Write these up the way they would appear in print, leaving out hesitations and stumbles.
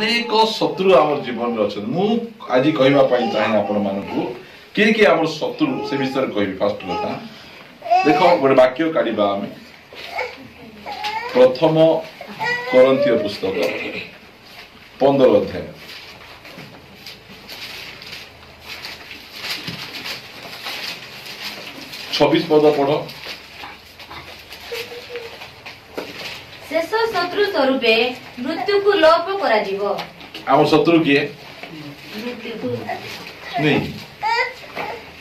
अनेक शत्रु आम जीवन अच्छे मु आज कहवाई चाहे आपण मानक किए किए आम शत्रु से विषय कह फास्ट कथा देख गोटे वाक्य काढ़ा आम प्रथम कोरिन्थीय पुस्तक 15 अध्याय 26 पद पढ़ शेष शत्रु स्वरूपे मृत्यु को लोप करा जीवो आम शत्रु किए नहीं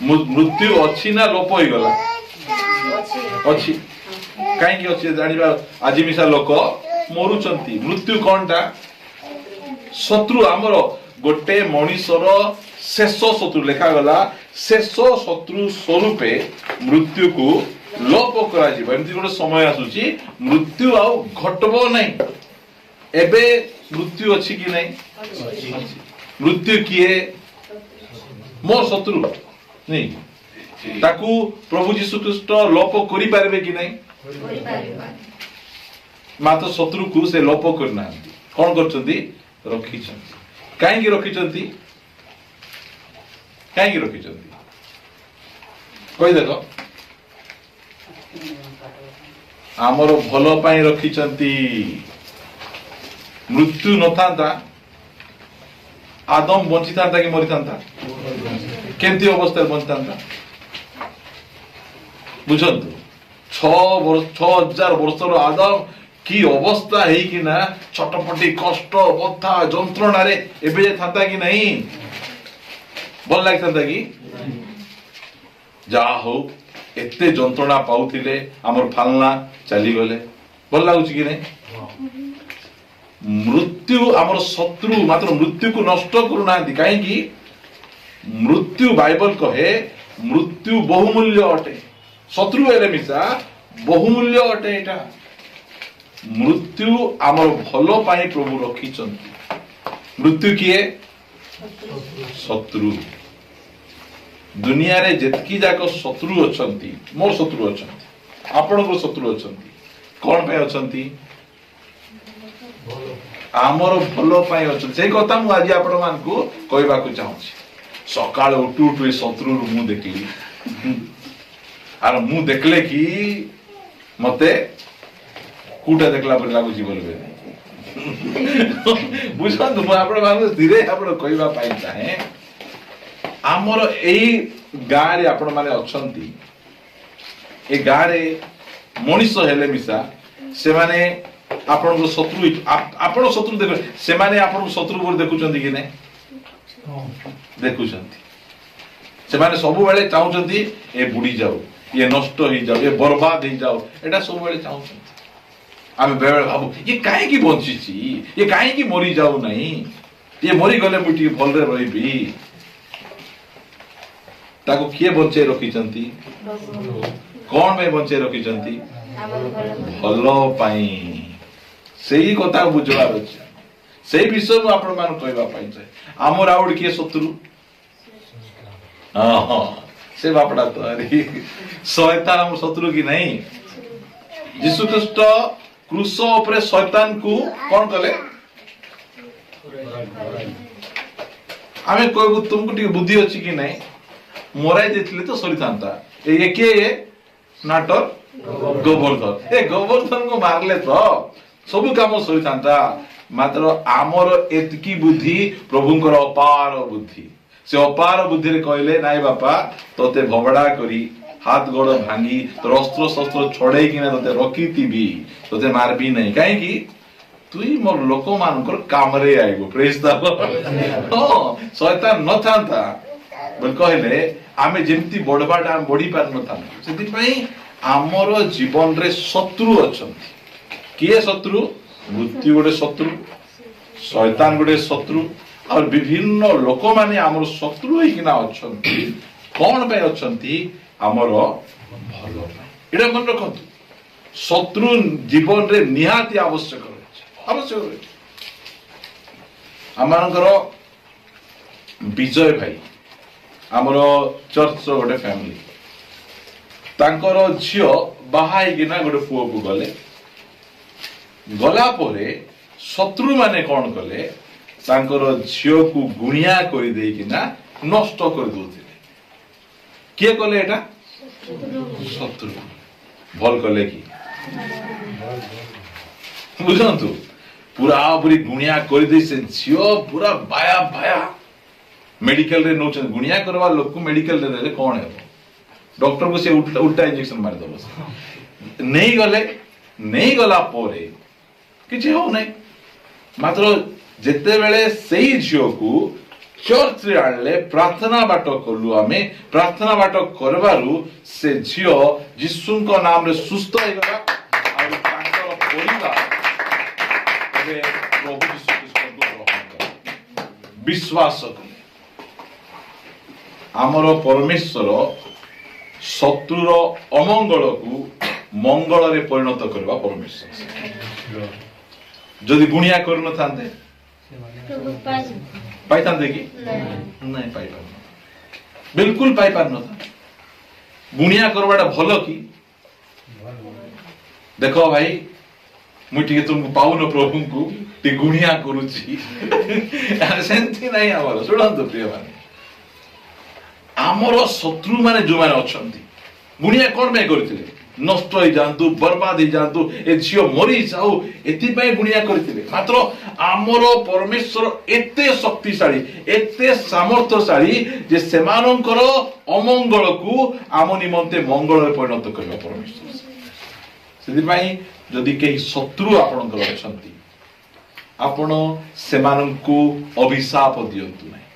मृत्यु अच्छी ना लोप हो गला अच्छी कहीं अच्छी जानिबा आज मिसा लोक मरुचंती मृत्यु कोनटा शत्रु आमर गोटे मनीषर शेष शत्रु लेखा गला शेष शत्रु स्वरूपे मृत्यु को लोप करा जीव एमती गोटे समय आसुची मृत्यु आउ घटबो नहीं एबे मृत्यु अच्छी कि नहीं मृत्यु किए मोर शत्रु नहीं ताकू प्रभु जीशु ख्रीस्ट लोप करि पारबे कि नहीं मात्र शत्रु को से लोप करना कौन करछंती रखिछंती काहेकि रखिछंती काहेकि रखिछंती कहि देखो आमर भल पाई रखिछंती मृत्यु न थांता आदम बंची थांता कि मरी थांता केमती अवस्था बंची थांता बुझंतु 6000 वर्षर आदम की अवस्था है कि ना छटपटी कष्ट बथा जंत्रणा रे एबे थांता कि नहीं भल लाग थांता कि जा हो एते जंत्रणा पाउथिले हमर फालना चली गले भल लागुची कि नहीं मृत्यु हमर शत्रु मात्र मृत्यु को नष्ट करूना काहे कि मृत्यु बाइबल कहे मृत्यु बहुमूल्य अटे शत्रु एले मिसा बहुमूल्य अटे एटा मृत्यु आमर भल पाई प्रभु रखिचंती मृत्यु किए शत्रु दुनिया रे जेतकी जाक शत्रु अछंती मोर शत्रु अछंती आपण को शत्रु अछंती कोन पे अछंती आमर भल पाई अछंती से कथा मु आज आपण मान को कहबा को चाहूची सकाळ उठु उठु शत्रु मु देखली आर मु देखले कि मते कूटा देखला पर लागु जी बोलबे बुझंतु मु आपण मान धीरे आपण कहबा पाई चाहे आमर एई गाँ रे आपण माने अछंती ए गाँ रे मनीष हेले मिसा से माने आपण को शत्रु आपण शत्रु देख से माने आपण शत्रु पर देखुचंती कि नै देखुचंती से माने सब बेले चाहउचंती ए बुडी जाऊ ये नष्ट हो जाओ ये बर्बाद हो जाओ एटा सब बेले चाहउचंती आमे बेले भाबु ये काहे की बंचिची ये काहे की मरी जाऊ नहीं ये मरी गले मुटी भल रे रहिबी ताको किए बंचे रखिचंती कौन में बंचे रखिचंती भल पाई सेही कथा बुझवार अछि सेही विषय में आपण मान कहबा पाई छै हमर आउड किए शत्रु हां से बापड़ा तो अरे शैतान हम शत्रु की नहीं यीशु ख्रीस्ट क्रूस ऊपर शैतान को कौन कले आमे कहबो तुमको टी बुद्धि अछि कि नहीं मोराई देथिले तो सरी थांता ए के नाटर गोवर्धन ए गोवर्धन को मारले तो सब काम सरी थांता मात्र आमर एतकी बुद्धि प्रभुंकर अपार बुद्धि से अपार बुद्धि रे कहले नाई बापा तोते भबडा करी हाथ गोड़ भांगी तो अस्त्र शस्त्र छोड़े कि ना तोते रखीतीबी तोते मारबी नहीं काहे कि तुई मोर लोक मानकर काम रे आइबो प्रेज द लॉर्ड हां शैतान न थांता बोल कहले आमे जेमती बडबाटा बडी पार न था सेति पई आमर जीवन रे शत्रु अछंती किए शत्रु मृत्यु गोटे शत्रु शैतान गोटे शत्रु और विभिन्न लोक माने आमर शत्रु होई किना अछंती कोन पे अछंती आमर भल एटा मन रखंतु शत्रु जीवन रे निहाती आवश्यक आमर विजय भाई आमर चर्च गोटे फैमिली तांकर झियो बाहाई किना गोटे पुओ गले गला परे शत्रु माने कौन कले ତାଙ୍କର ଝିଅକୁ ଗୁଣିଆ କରିଦେଇକିନା ନଷ୍ଟ କରିଦଉଥିଲେ। କିଏ କଲେ ଏଟା? ଶତ୍ରୁ। ଭଲ କଲେ କି? ବୁଝନ୍ତୁ, ପୁରାପୁରି ଗୁଣିଆ କରିଦେଇ ସେ ଝିଅ ପୁରା ବାୟା ବାୟା ମେଡିକାଲ ରେ ନଉଛନ୍ତି। ଗୁଣିଆ କରିବା ଲୋକକୁ ମେଡିକାଲ ରେ ନେଲେ କଣ ହେବ? ଡକ୍ଟରକୁ ସେ ଉଲ୍ଟା ଇଞ୍ଜେକ୍ସନ ମାରିଦବ। ନେଇଗଲା ପରେ କିଛି ହଉନାହିଁ। ମାତ୍ର ଯେତେବେଳେ ସେଇ ଝିଅକୁ ଚର୍ଚ୍ଚରେ ଆଣିଲେ, ପ୍ରାର୍ଥନା ବାଟ କଲୁ ଆମେ, ପ୍ରାର୍ଥନା ବାଟ କରିବାରୁ ସେ ଝିଅ ଯୀଶୁଙ୍କ ନାମରେ ସୁସ୍ଥ ହେଇଗଲା। ଆଉ ତାଙ୍କର ପରିବାର ଏବେ ପ୍ରଭୁ ଯୀଶୁ ଖ୍ରୀଷ୍ଟଙ୍କୁ ଗ୍ରହଣ କଲେ, ବିଶ୍ୱାସ କଲେ। ଆମର ପରମେଶ୍ୱର ଶତ୍ରୁର ଅମଙ୍ଗଳକୁ ମଙ୍ଗଳରେ ପରିଣତ କରିବା ପରମେଶ୍ୱର। ଯଦି ଗୁଣିଆ କରିନଥାନ୍ତେ ପାଇଥାନ୍ତେ କି? ନାଇଁ, ପାଇପାରିନ, ବିଲକୁଲ ପାଇପାରିନଥାନ୍ତେ। ଗୁଣିଆ କରିବାଟା ଭଲ କି? ଦେଖ ଭାଇ, ମୁଁ ଟିକେ ତୁମକୁ ପାଉନ ପ୍ରଭୁଙ୍କୁ ଟିକେ ଗୁଣିଆ କରୁଛି, ସେମିତି ନାହିଁ ଆମର। ଶୁଣନ୍ତୁ ପ୍ରିୟ ମାନେ, ଆମର ଶତ୍ରୁ ମାନେ ଯୋଉମାନେ ଅଛନ୍ତି, ଗୁଣିଆ କଣ ପାଇଁ କରିଥିଲେ? ନଷ୍ଟ ହେଇଯାଆନ୍ତୁ, ବର୍ବାଦ ହେଇଯାଆନ୍ତୁ, ଏ ଝିଅ ମରିଯାଉ, ଏଥିପାଇଁ ଗୁଣିଆ କରିଥିଲେ। ମାତ୍ର ଆମର ପରମେଶ୍ୱର ଏତେ ଶକ୍ତିଶାଳୀ, ଏତେ ସାମର୍ଥ୍ୟଶାଳୀ ଯେ ସେମାନଙ୍କର ଅମଙ୍ଗଳକୁ ଆମ ନିମନ୍ତେ ମଙ୍ଗଳରେ ପରିଣତ କରିବା ପରମେଶ୍ୱର। ସେଥିପାଇଁ ଯଦି କେହି ଶତ୍ରୁ ଆପଣଙ୍କର ଅଛନ୍ତି, ଆପଣ ସେମାନଙ୍କୁ ଅଭିଶାପ ଦିଅନ୍ତୁ ନାହିଁ,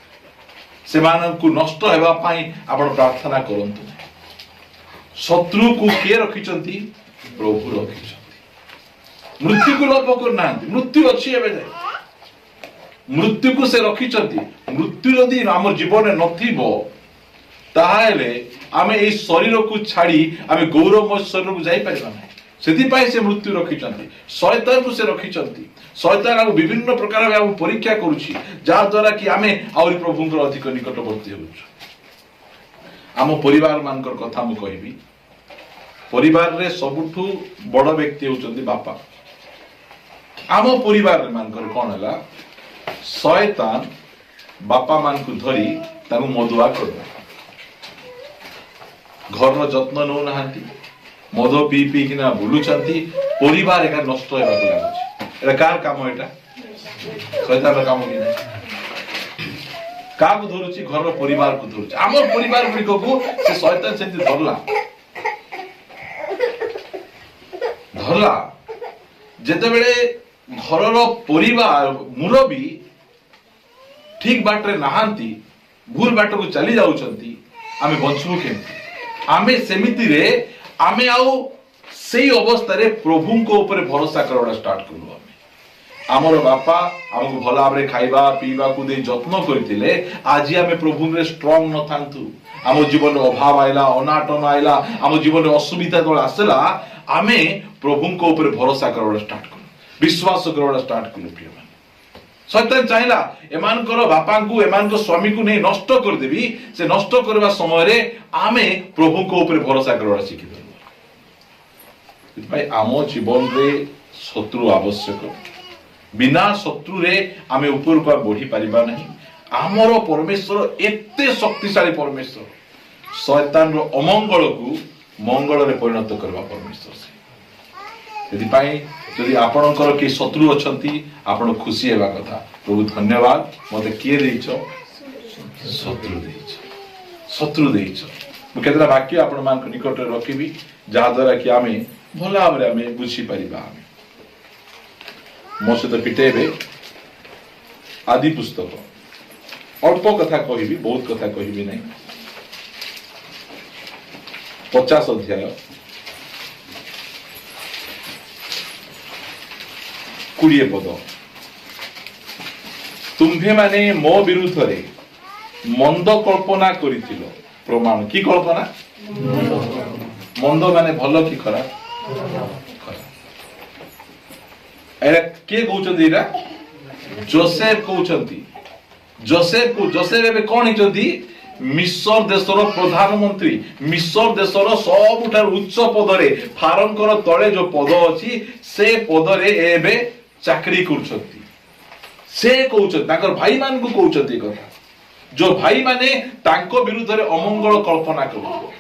ସେମାନଙ୍କୁ ନଷ୍ଟ ହେବା ପାଇଁ ଆପଣ ପ୍ରାର୍ଥନା କରନ୍ତୁ ନାହିଁ। ଶତ୍ରୁକୁ କିଏ ରଖିଛନ୍ତି? ପ୍ରଭୁ ରଖିଛନ୍ତି। ମୃତ୍ୟୁକୁ ଲୋପ କରୁନାହାନ୍ତି। ମୃତ୍ୟୁ ଅଛି ଏବେ ଯାଏ, ମୃତ୍ୟୁକୁ ସେ ରଖିଛନ୍ତି। ମୃତ୍ୟୁ ଯଦି ଆମ ଜୀବନରେ ନଥିବ, ତାହେଲେ ଆମେ ଏଇ ଶରୀରକୁ ଛାଡି ଆମେ ଗୌରବମୟ ଶରୀରକୁ ଯାଇପାରିବା ନାହିଁ। ସେଥିପାଇଁ ସେ ମୃତ୍ୟୁ ରଖିଛନ୍ତି। ଶୟତାନକୁ ସେ ରଖିଛନ୍ତି। ଶୟତାନ ଆମକୁ ବିଭିନ୍ନ ପ୍ରକାର ଆମକୁ ପରୀକ୍ଷା କରୁଛି, ଯାହା ଦ୍ୱାରା କି ଆମେ ଆହୁରି ପ୍ରଭୁଙ୍କର ଅଧିକ ନିକଟବର୍ତ୍ତୀ ହେଉଛୁ। ଆମ ପରିବାର ମାନଙ୍କର କଥା ମୁଁ କହିବି। ପରିବାରରେ ସବୁଠୁ ବଡ ବ୍ୟକ୍ତି ହେଉଛନ୍ତି ବାପା। ଆମ ପରିବାର ମାନଙ୍କର କଣ ହେଲା, ଶୟତାନ ବାପା ମାନଙ୍କୁ ଧରି ତାଙ୍କୁ ମଦୁଆ କରିଦେଲା। ଘରର ଯତ୍ନ ନେଉନାହାନ୍ତି, ମଦ ପିଇ ପିଇକିନା ବୁଲୁଛନ୍ତି, ପରିବାର ଏକା ନଷ୍ଟ ହେବାକୁ ଲାଗୁଛି। ଏଟା କାହାର କାମ? ଏଟା ଶୟତାନର କାମ କି ନାହିଁ? କାହାକୁ ଧରୁଛି? ଘରର ପରିବାରକୁ ଧରୁଛି। ଆମର ପରିବାର ଗୁଡିକକୁ ସେ ଶୟତାନ ସେମିତି ଧରଲା। ଯେତେବେଳେ ଘରର ପରିବାର ମୁରବୀ ଠିକ ବାଟରେ ନାହାନ୍ତି, ଭୁଲ ବାଟକୁ ଚାଲି ଯାଉଛନ୍ତି, ଆମେ ବଞ୍ଚିବୁ କେମିତି? ଆମେ ସେମିତିରେ ଆମେ ଆଉ ସେଇ ଅବସ୍ଥାରେ ପ୍ରଭୁଙ୍କ ଉପରେ ଭରସା କରିବା ଷ୍ଟାର୍ଟ କଲୁ। ଆମର ବାପା ଆମକୁ ଭଲ ଭାବରେ ଖାଇବା ପିଇବାକୁ ଦେଇ ଯତ୍ନ କରିଥିଲେ। ଆଜି ଆମେ ପ୍ରଭୁରେ ଷ୍ଟ୍ରଙ୍ଗ ନଥାନ୍ତୁ, ଆମ ଜୀବନରେ ଅଭାବ ଆଇଲା, ଅନାଟନ ଆଇଲା, ଆମ ଜୀବନରେ ଅସୁବିଧା ଯେତେବେଳେ ଆସିଲା, ଆମେ ପ୍ରଭୁଙ୍କ ଉପରେ ଭରସା କରିବା ଷ୍ଟାର୍ଟ କଲୁ, ବିଶ୍ୱାସ କରିବା ଷ୍ଟାର୍ଟ କଲୁ। ପ୍ରିୟମାନେ, ଶୟତାନ ଚାହିଁଲା ଏମାନଙ୍କର ବାପାଙ୍କୁ, ଏମାନଙ୍କ ସ୍ୱାମୀକୁ ନେଇ ନଷ୍ଟ କରିଦେବି। ସେ ନଷ୍ଟ କରିବା ସମୟରେ ଆମେ ପ୍ରଭୁଙ୍କ ଉପରେ ଭରସା କରିବା ଶିଖିଦେଲୁ। ସେଥିପାଇଁ ଆମ ଜୀବନରେ ଶତ୍ରୁ ଆବଶ୍ୟକ। ବିନା ଶତ୍ରୁରେ ଆମେ ଉପରକୁ ବଢି ପାରିବା ନାହିଁ। ଆମର ପରମେଶ୍ୱର ଏତେ ଶକ୍ତିଶାଳୀ ପରମେଶ୍ୱର, ଶୟତାନର ଅମଙ୍ଗଳକୁ ମଙ୍ଗଳରେ ପରିଣତ କରିବା ପରମେଶ୍ୱର। ସେଥିପାଇଁ ଯଦି ଆପଣଙ୍କର କିଏ ଶତ୍ରୁ ଅଛନ୍ତି, ଆପଣ ଖୁସି ହେବା କଥା। ପ୍ରଭୁ ଧନ୍ୟବାଦ, ମତେ କିଏ ଦେଇଛ? ଶତ୍ରୁ ଦେଇଛ, ଶତ୍ରୁ ଦେଇଛ। ମୁଁ କେତେଟା ବାକ୍ୟ ଆପଣ ମାନଙ୍କ ନିକଟରେ ରଖିବି, ଯାହା ଦ୍ୱାରା କି ଆମେ ଭଲ ଭାବରେ ଆମେ ବୁଝିପାରିବା। ଆମେ ମୋ ସହିତ ପିଟେଇବେ ଆଦି ପୁସ୍ତକ, ଅଳ୍ପ କଥା କହିବି, ବହୁତ କଥା କହିବି ନାହିଁ। 50 ଅଧ୍ୟାୟ 20 ପଦ। ତୁମ୍ଭେମାନେ ମୋ ବିରୁଦ୍ଧରେ ମନ୍ଦ କଳ୍ପନା କରିଥିଲ। ପ୍ରମାଣ କି କଳ୍ପନା? ମନ୍ଦ ମାନେ ଭଲ କି ଖରାପ? ଏଇଟା କିଏ କହୁଛନ୍ତି? ଏଇଟା ଯୋସେଫ କହୁଛନ୍ତି। ଯୋସେଫ ଏବେ କଣ ହେଇଛନ୍ତି? ମିଶର ଦେଶର ପ୍ରଧାନମନ୍ତ୍ରୀ, ମିଶର ଦେଶର ସବୁଠାରୁ ଉଚ୍ଚ ପଦରେ, ଫାରୋଙ୍କର ତଳେ ଯୋଉ ପଦ ଅଛି, ସେ ପଦରେ ଏବେ ଚାକିରି କରୁଛନ୍ତି। से कहते भाई मान को कहते कथा जो भाई माने तांको विरुद्ध रे अमंगल कल्पना कर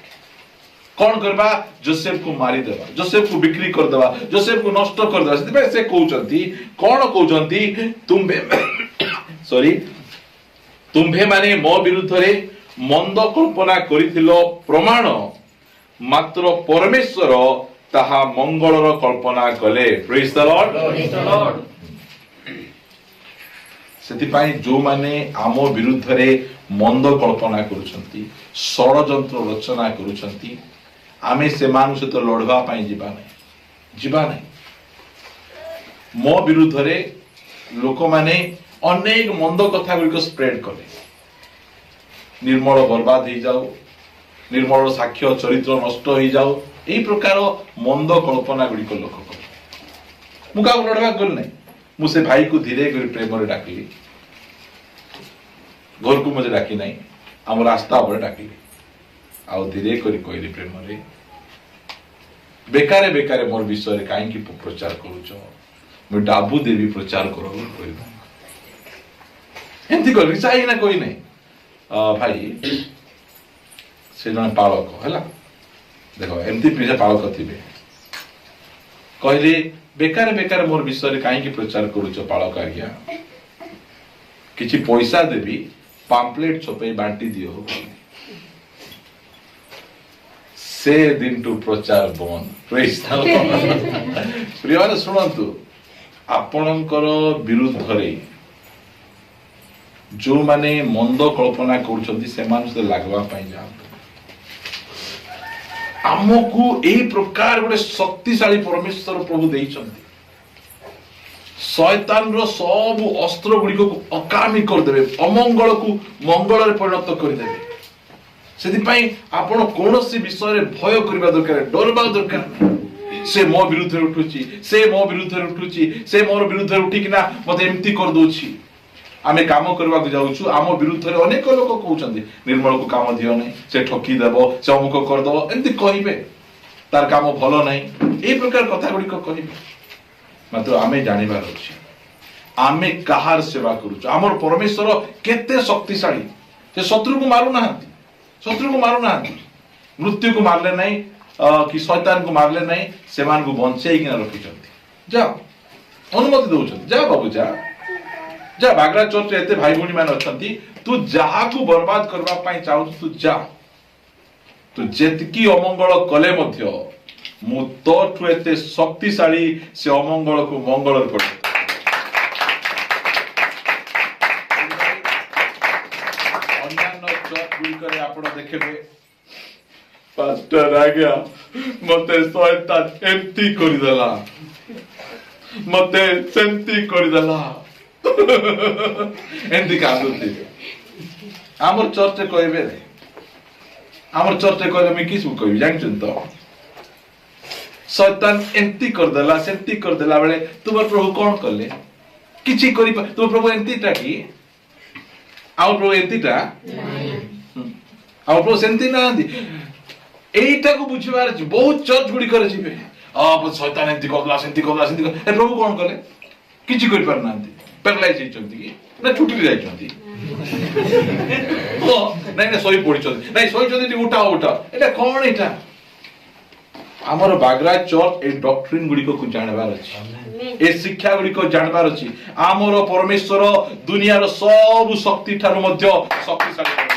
कौन करबा जोसेफ को मारी देबा जोसेफ को बिक्री कर देबा जोसेफ को नष्ट कर देबा से से कहउचंती कौन कहउचंती तुम्भे सॉरी तुम्भे माने मो विरुद्ध रे मंद कल्पना करिथिलो प्रमाण मात्र परमेश्वर ताहा मंगलर कल्पना कले प्रेज द लॉर्ड सेतिपाई जो माने आम विरुद्ध रे मंद कल्पना करुछंती षडयंत्र रचना करुछंती आमे से मानु सहित लड़वा पाई जीवा नहीं मो विरुद्ध रे लोक माने अनेक मंद कथा गुड़िक स्प्रेड कले निर्मल बर्बाद हो जाओ निर्मल साक्ष्य चरित्र नष्ट हो जाओ यही प्रकार मंद कल्पना गुड़िक लोक कले मुझे लड़वा गल नहीं मुझे भाई को धीरे कर प्रेम रे डाकिली घर को मुझे डाकी नहीं आम रास्ता पर डाकिली आउ धीरे करी कहली प्रेम रे बेकारे बेकारे मोर विषय रे काहे की प्रचार करूछ मु डाबू देवी प्रचार करो कहली एंती कर चाहिए ना कोई नहीं भाई से जन पालक हैला देखो एमती पीछे पालक थिबे कहली बेकार बेकार मोर विषय रे काहे की प्रचार करूछ पालक आज्ञा किछि पैसा देबी पाम्पलेट छपे बांटी दियो से दिन टू प्रचार बंद प्रेज द लॉर्ड प्रिय माने सुनंतु आपणकर विरुद्ध रे जो माने मंद कल्पना करूछंती से मान से लागवा पाई जात आमको एही प्रकार गोटे शक्तिशाली परमेश्वर प्रभु देइछंती शैतान रो सब अस्त्र गुड़ी को अकामी कर देबे अमंगल को मंगल रे परिणत कर देबे सेति पई आपण कोनोसी विषय रे भय करबा दरकार डरबा दरकार से मो विरुद्ध रे उठुची से मो विरुद्ध रे उठुची से मोर विरुद्ध रे उठी किना मते एम्ति कर दोछि आमे काम करबा को जाउछु आम विरुद्ध रे अनेक लोक कहउछंती निर्मल को काम दियो नै से ठकी देबो से अमुक कर दबो एम्ति कहिबे तार काम भलो नै ए प्रकार कथा गुडी को कहिबे मात्र आमे जानिबार अछि आमे कहार सेवा करूछु हमर परमेश्वर केते शक्तिशाली से शत्रु को मारू नाहंती मृत्यु को मारले नहीं कि शैतान को मारले नहीं सेमान को बंचेई किना रखिछंती जा अनुमति दउछंती जा बाबू जा बागरा चर्च एते भाई भणी मान अछंती तू जहा को बर्बाद करबा पई चाहू तू जा तू जेतकी अमंगल कले मध्य मु तोठु एते शक्तिशाली से अमंगल को मंगल कर अन्यान्य चर्च गुलिकरे आपण देखबे पास्टर आ गया मते शैतान एम्ति करि देला मते सेंती करि देला एंती कांदुती हमर चर्च कहबे हमर चर्च कहले मैं किस कहबी जानछन तो शैतान एंती कर देला सेंती कर देला बेले तुमर प्रभु कोन करले किछि करि तुम प्रभु एंतीटा की आउ प्रभु एंतीटा नहीं आउ प्रभु सेंती ना दी एइटा को बुझिबार अछि बहुत चर्च गुडी करे जिबे शैतान एंती करला सेंती ए प्रभु कोन करले किछि करि पार नांती पैरालाइज होइछंती कि ना छुटी जाइछंती नहीं सोई पड़िछंती नहीं सोइछंती उठा एटा कोन एटा हमर बागरा चर्च ए डॉक्ट्रिन गुडी को जानबार अछि ए शिक्षा गुडी को जानबार अछि हमर परमेश्वर दुनिया रो सब शक्ति थारो मध्य शक्तिशाली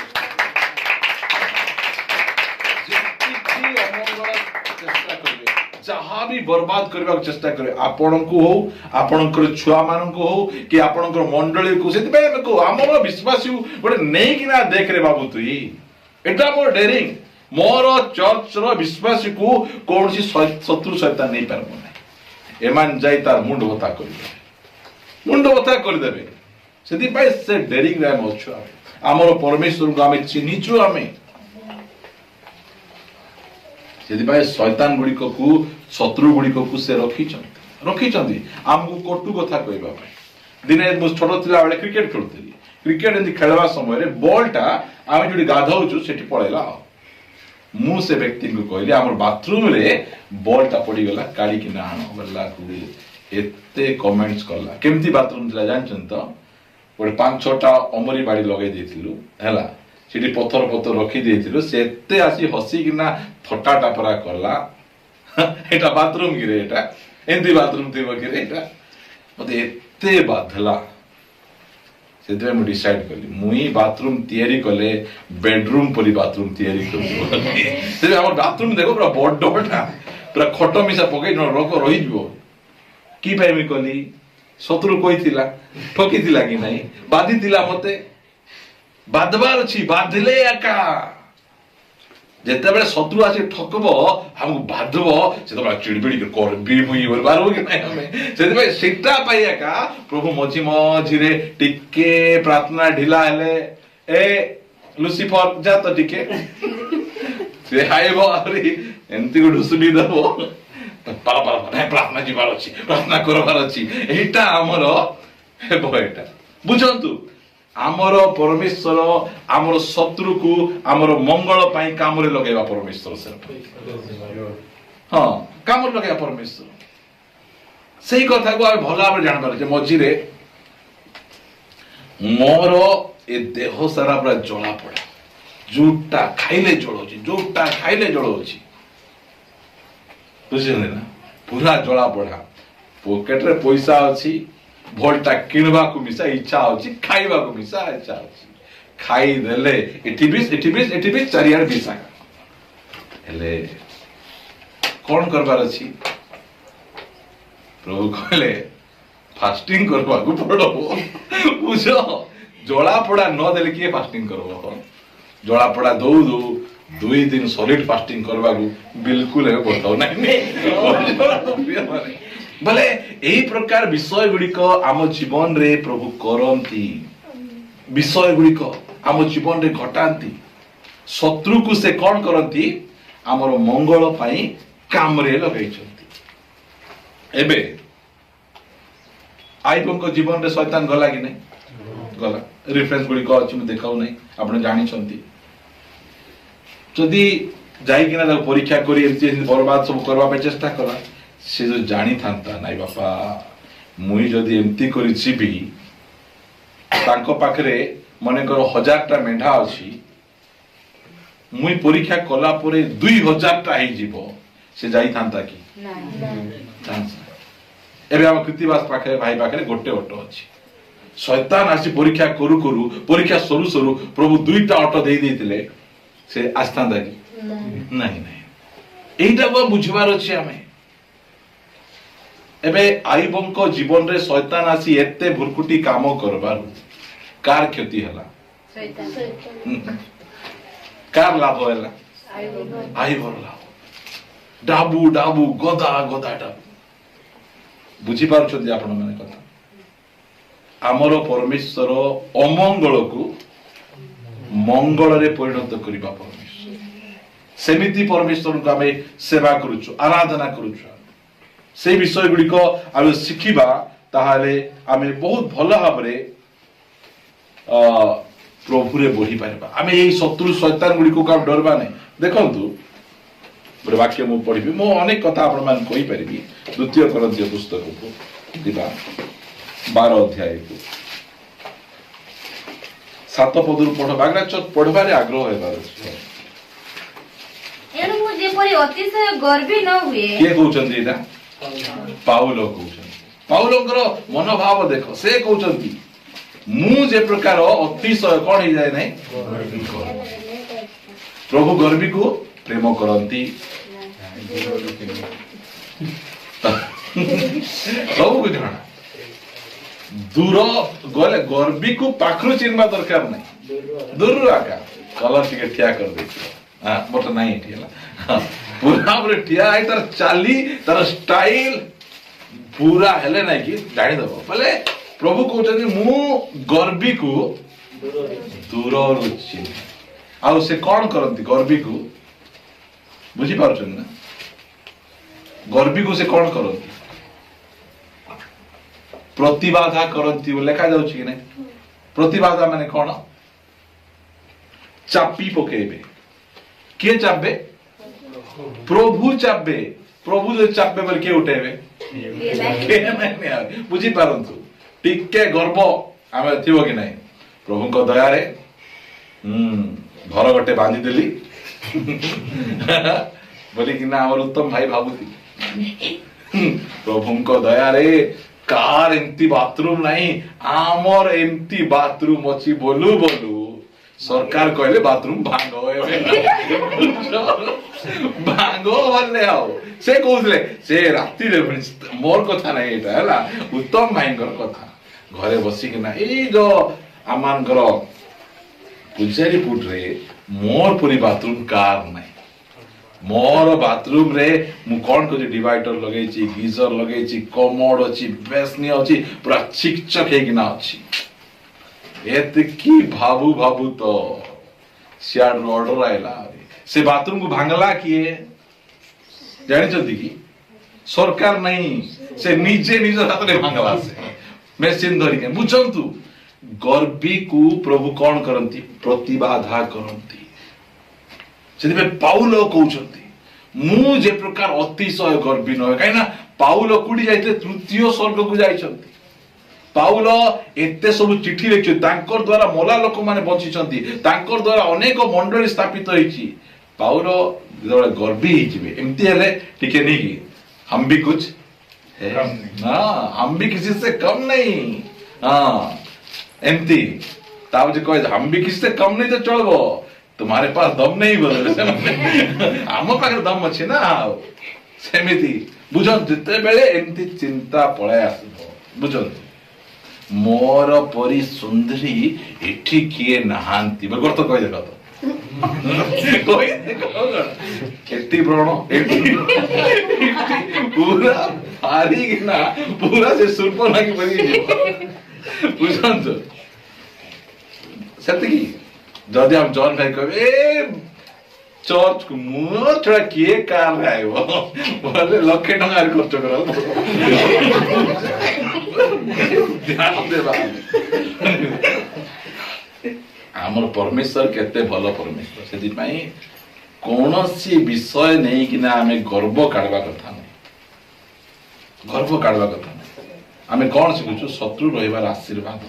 जहाँ भी बर्बाद करने को चेष्टा करे आपण को हो आपणकर छुआ मान को हो कि आपणकर मंडली को से को आमर विश्वासी गोटे नहीं कि ना देख रे बाबू तुई एटा मोर डेरिंग मोर चर्च रो विश्वासी को कौन सी शत्रु शैतान नहीं पारबो ना एमान जाई तार मुंड बता कर देबे सेति पाई से डेरिंग रे हम अछु आमर परमेश्वर को हमें चिन्हिचु हमें शैतान गुड़िक को शत्रु गुड़िक को से रखी आमको कटु कथा कहबा दिने मु छोट थिला बेले क्रिकेट खेलुथली क्रिकेट एंती खेलवा समय रे बॉलटा आमे जोडी गाधौछु सेठी पळेला मु से व्यक्ति को कहली हमर बाथरूम रे बॉलटा पड़ी गला काडी कि ना आनो गला एते कमेंट्स करला केमती बाथरूम थिला जानछन तो ଗୋଟେ 5-6ଟା ଅମରି ବାଡ଼ି ଲଗେଇ ଦେଇଥିଲୁ ହେଲା, ସେଠି ପଥର ପଥର ରଖି ଦେଇଥିଲୁ, ସେ ଏତେ ଆସି ହସିକିନା ଥଟ୍ଟା ଟାପରା କଲା, ଏଇଟା ବାଥରୁମ କିରେ, ଏଇଟା ଏମିତି ବାଥରୁମ ଥିବ କିରେ, ଏଇଟା ମତେ ଏତେ ବାଧିଲା। ସେଥିପାଇଁ ମୁଁ ଡିସାଇଡ କଲି ମୁଇଁ ବାଥରୁମ ତିଆରି କଲେ ବେଡରୁମ ପରି ବାଥରୁମ ତିଆରି କରିବ। ଆମର ବାଥରୁମ ଦେଖ ପୁରା ବଡଟା, ପୁରା ଖଟ ମିଶା ପକେଇ ଲୋକ ରହିଯିବ। କି ପାଇଁ ମୁଁ କଲି? ଶତ୍ରୁ କହିଥିଲା, ଠକିଥିଲା କି ନାହିଁ, ବାଧିଥିଲା ମତେ, ବାଧବାର ଅଛି, ବାଧିଲେ ଏକା। ଯେତେବେଳେ ଶତ୍ରୁ ଆସି ଠକବ ଆମକୁ ବାଧିବ, ସେତେବେଳେ ଚିଡିବିଡି କରିବି ମୁଇଁ କରିପାରିବ କି ନାହିଁ ଆମେ। ସେଥିପାଇଁ ସେଟା ପାଇଁ ଏକା ପ୍ରଭୁ ମଝି ମଝିରେ ଟିକେ ପ୍ରାର୍ଥନା ଢିଲା ହେଲେ, ଏ ଲୁସିଫର ଯା ତ ଟିକେ, ସେ ଆଇବ ଆହୁରି ଏମିତି ଗୋଟେ ଢୁସୁଡି ଦବ, ପ୍ରାର୍ଥନା ଯିବାର ଅଛି, ପ୍ରାର୍ଥନା କରିବାର ଅଛି, ଏଇଟା ଆମର ହେବ। ଏଇଟା ବୁଝନ୍ତୁ, ଆମର ପରମେଶ୍ୱର ଆମର ଶତ୍ରୁକୁ ଆମର ମଙ୍ଗଳ ପାଇଁ କାମରେ ଲଗେଇବା ପରମେଶ୍ୱର। ହଁ, କାମରେ ଲଗେଇବା ପରମେଶ୍ୱର। ସେଇ କଥାକୁ ଆମେ ଭଲ ଭାବରେ ଜାଣିପାରୁ ଯେ ମଝିରେ ମୋର ଏ ଦେହ ସାରା ପୁରା ଜଳା ପଡା, ଯୋଉଟା ଖାଇଲେ ଜଳଉଛି, ଯୋଉଟା ଖାଇଲେ ଜଳଉଛି, ବୁଝିଛନ୍ତି ନା, ପୁରା ଜଳା ପଡା। ପକେଟରେ ପଇସା ଅଛି, ଭୋଲଟା କିଣିବାକୁ ମିଶା ଇଚ୍ଛା ଅଛି, ଖାଇବାକୁ ମିଶା ଇଚ୍ଛା ଅଛି, ଖାଇଦେଲେ ଏଠି ବିଷ, ଏଠି ବିଷ, ଏଠି ବିଷ, ଚାରିଆଡେ ବିଷ। ହେଲେ କଣ କରିବାର ଅଛି? ପ୍ରଭୁ କହିଲେ ଫାଷ୍ଟିଂ କରିବାକୁ ପଡବ। ବୁଝ, ଜଳାପୋଡା ନଦେଲେ କିଏ ଫାଷ୍ଟିଂ କରବ? ଜଳାପୋଡା ଦଉ ଦଉ 2 ଦିନ ସଲିଡ ଫାଷ୍ଟିଂ କରିବାକୁ ବିଲକୁଲ ଏବେ ପଡାଉ ନାହିଁ। ବୋଲେ ଏହି ପ୍ରକାର ବିଷୟ ଗୁଡିକ ଆମ ଜୀବନରେ ପ୍ରଭୁ କରନ୍ତି, ବିଷୟ ଗୁଡିକ ଆମ ଜୀବନରେ ଘଟାନ୍ତି। ଶତ୍ରୁକୁ ସେ କଣ କରନ୍ତି? ଆମର ମଙ୍ଗଳ ପାଇଁ କାମରେ ଲଗେଇଛନ୍ତି। ଏବେ ଆଇବଙ୍କ ଜୀବନରେ ଶୈତାନ ଗଲା କି ନାହିଁ? ଗଲା। ରେଫରେନ୍ସ ଗୁଡିକ ଅଛି, ମୁଁ ଦେଖାଉ ନାହିଁ, ଆପଣ ଜାଣିଛନ୍ତି। ଯଦି ଯାଇକିନା ତାକୁ ପରୀକ୍ଷା କରି ଏମିତି ବର୍ବାଦ ସବୁ କରିବା ପାଇଁ ଚେଷ୍ଟା କଲା, ସେ ଯଦି ଜାଣିଥାନ୍ତା ନାଇଁ ବାପା ମୁଇଁ ଯଦି ଏମିତି କରି ଯିବି, ତାଙ୍କ ପାଖରେ ମନେକର 1000ଟା ମେଣ୍ଢା ଅଛି, ମୁଇଁ ପରୀକ୍ଷା କଲା ପରେ 2000ଟା ହେଇଯିବ, ସେ ଯାଇଥାନ୍ତା କି? ଏବେ ଆମ କୃତିବାସ ପାଖରେ, ଭାଇ ପାଖରେ ଗୋଟେ ଅଟୋ ଅଛି। ଶୈତାନ ଆସି ପରୀକ୍ଷା କରୁ କରୁ, ପରୀକ୍ଷା ସରୁ ସରୁ ପ୍ରଭୁ 2ଟା ଅଟୋ ଦେଇ ଦେଇଥିଲେ, ସେ ଆସିଥାନ୍ତା କି? ନାହିଁ ନାହିଁ। এইটাকে বুঝবার ଅଛି ଆମେ। ଏବେ ଆଇବଙ୍କ ଜୀବନରେ ଶୈତାନ ଆସି ଏତେ ଭୁରକୁଟି କାମ କରବାରୁ କାର କ୍ଷତି ହେଲା? କାର ଲାଭ ହେଲା? ଆଇବର ଲାଭ। ଡାବୁ ଡାବୁ ଗଦା ଗଦା ଡାବୁ। ବୁଝିପାରୁଛନ୍ତି ଆପଣ ମାନେ କଥା? ଆମର ପରମେଶ୍ୱର ଅମଙ୍ଗଳକୁ ମଙ୍ଗଳରେ ପରିଣତ କରିବା ପରମେଶ୍ୱର। ସେମିତି ପରମେଶ୍ୱରଙ୍କୁ ଆମେ ସେବା କରୁଛୁ, ଆରାଧନା କରୁଛୁ। সেই বিষয়গুড়িক আমি শিখিবা, তাহলে আমি বহুত ভালো ভাবে প্রভুরে বহি পারিবা। আমি এই শত্রু শয়তান গুড়িক ডরবা নাই। দেখন্তু ଗୋଟେ ବାକ୍ୟ ମୁଁ ପଢିବି, ମୁଁ ଅନେକ କଥା ଆପଣ ମାନେ କହିପାରିବି। 2 କରନ୍ଥୀୟ ପୁସ୍ତକକୁ ଯିବା 12 ଅଧ୍ୟାୟକୁ 7 ପଦରୁ ପଢବାରେ ଆଗ୍ରହ ହେବାର ଅଛି। ଏଣୁ ମୁଁ ଯେପରି ଅତିଶୟ ଗର୍ବି ନ ହୁଏ। କିଏ କହୁଛନ୍ତି ଏଇଟା? ପାଉଲ କହୁଛନ୍ତି। ପାଉଲଙ୍କର ମନୋଭାବ ଦେଖ, ସେ କହୁଛନ୍ତି ମୁଁ ଯେ ପ୍ରକାର ଅତିଶୟ କଣ ହେଇଯାଏ ନାହିଁ, ପ୍ରଭୁ ଗର୍ବିକୁ ପ୍ରେମ କରନ୍ତି। ସବୁକୁ ଜଣା, ଦୂର ଗଲେ ଗର୍ବିକୁ ପାଖରୁ ଚିହ୍ନିବା ଦରକାର ନାହିଁ, ଦୂରରୁ ଆକା କଲର ଟିକେ ଠିଆ କରିଦେଇଥିବ। ମୋଟା ନାହିଁ ଏଠି ହେଲା, ପୁରା ଭାବରେ ଠିଆ ହେଇ ତାର ଚାଲି, ତାର ଷ୍ଟାଇଲ ପୁରା ହେଲେ ନାଇଁ କି ଜାଣିଦବ। ବୋଲେ ପ୍ରଭୁ କହୁଛନ୍ତି ମୁଁ ଗର୍ବିକୁ ଦୂରରୁ ଚିହ୍ନେ। ଆଉ ସେ କଣ କରନ୍ତି ଗର୍ବିକୁ? ବୁଝିପାରୁଛନ୍ତି ନା? ଗର୍ବିକୁ ସେ କଣ କରନ୍ତି? ପ୍ରତିବାଧା କରନ୍ତି ଲେଖା ଯାଉଛି କି ନାଇଁ? ପ୍ରତିବାଧା ମାନେ କଣ? ଚାପି ପକେଇବେ। କିଏ ଚାପବେ? ପ୍ରଭୁ ଚାପବେ। ପ୍ରଭୁ ଯଦି ଚାପବେ ବୋଲେ କିଏ ଉଠେଇବେ? ବୁଝିପାରନ୍ତୁ, ଟିକେ ଗର୍ବ आमे थिबो कि नहीं प्रभु को दया रे घर गोटे बांधी देली बोली कि ना हमर उत्तम भाई भाबुती प्रभु को दया रे कार एमती बाथरूम नहीं आमर एमती बाथरूम अच्छी बोलू बोलू सरकार कहले बाथरूम भांगो भांगो बोले आओ से कहले से राति रे मोर कथा नहीं एटा हला उत्तम भाईंकर कथा घरे बसी कि ना ए जो आमान घर पूजारी पुट रे मोर पूरी बाथरूम कार नहीं मोर बाथरूम रे मु कोन को डिवाइडर लगेची गीजर लगेची कमोड अछि बेसनी अछि पूरा चिकचक हे कि ना अछि एत की भाबू भाबू तो सियाड ऑर्डर आइला से बाथरूम को भांगला किए जानि छथि की सरकार नहीं से निजे निज हाथ रे भांगला से मेसिन धरि के बुझंतु गर्वी को प्रभु कोन करंती प्रतिबाधा करंती से पाउल कहते मु जे प्रकार अतिशय गर्वी न कहीं पाउल कूड़ी जाइए तृतीय स्वर्ग को जाइछंती पाउल एते सब चिठी लिखि तांकर द्वारा मोला लोक माने बंचिछंती तांकर द्वारा अनेक मंडली स्थापित होईछि पाउल जेबे गर्वी हिजिबे एमती हेले टिके नहीं कि हम भी कुछ है ना हम भी किसी से कम नहीं हाँ एमती ताव जे कहे हम भी किसी से कम नहीं तो चलबो तुम्हारे पास दम नहीं बोले आम पाखे दम अच्छे ना सेमिति बुझन जिते बेले एमती चिंता पळे आसबो बुझन मोर परी सुंदरी एठी किए नहांती बगर तो कहि देखो तो कहि देखो केती ब्रण एठी पूरा भारी किना पूरा से सुरपो ना की बनी बुझन तो सत्य की जदि हम जॉन भाई कहे चर्च को मुझ थोड़ा किए कार आयो बोले लक्षे टंका खर्च करा ध्यान देबा हमर परमेश्वर केते भलो परमेश्वर सेति पई कोनोसी विषय नहीं कि ना हमें गर्व काढवा कथा नहीं गर्व काढवा कथा नहीं हमें कौन सिखुछु शत्रु रहिबार आशीर्वाद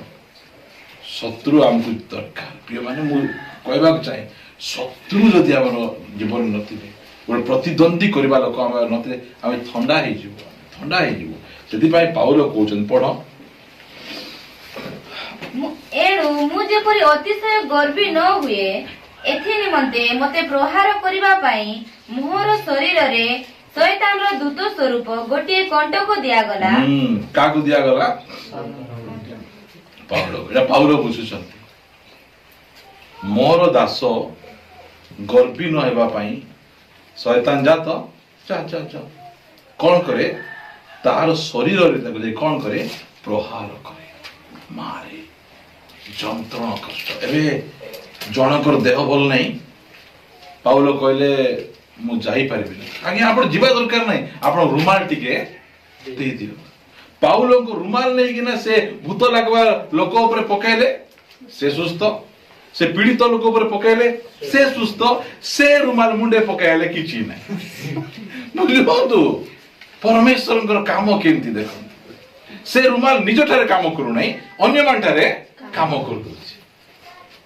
शत्रु आमको दरकार प्रिय माने मु कहबा चाहे शत्रु जदि हमर जीवन नथिबे गोटे प्रतिद्वंदी करबा लोक हम नथिले हम ठंडा हे जिवो सेति पई पाउल कहउछन पढो एणु मु जेपरि अतिशय गर्वी न हुए एथि निमंते मते प्रहार करिबा पई मोहर शरीर रे शैतान रो दूत स्वरूप गोटे कंटक दिया गला काकु दिया गला पाउल बुझुଛନ୍ତି मोर दास गर्वी न हेबा पई शैतान जात चा चा चा कोन करे तार शरीर रे ताको जे कोन करे प्रहार करे मारे जंत्रणा कष्ट एबे जनकर देह भल नहीं पाउल कहले मु जाई परिबि आगे आपण जीवा दरकार नहीं आपण रुमाल टिके दे दियो पाउल को रुमाल नहीं कि ना से भूत लगवा लोक ऊपर पकाइले से सुस्थ से पीड़ित लोक ऊपर पकाइले से सुस्थ से रुमाल मुंडे पकाइले किछि नहीं बुझिबो परमेश्वर काम केमती देखो से रुमाल निज ठारे काम करू नहीं अन्य मान ठारे काम कर दोछि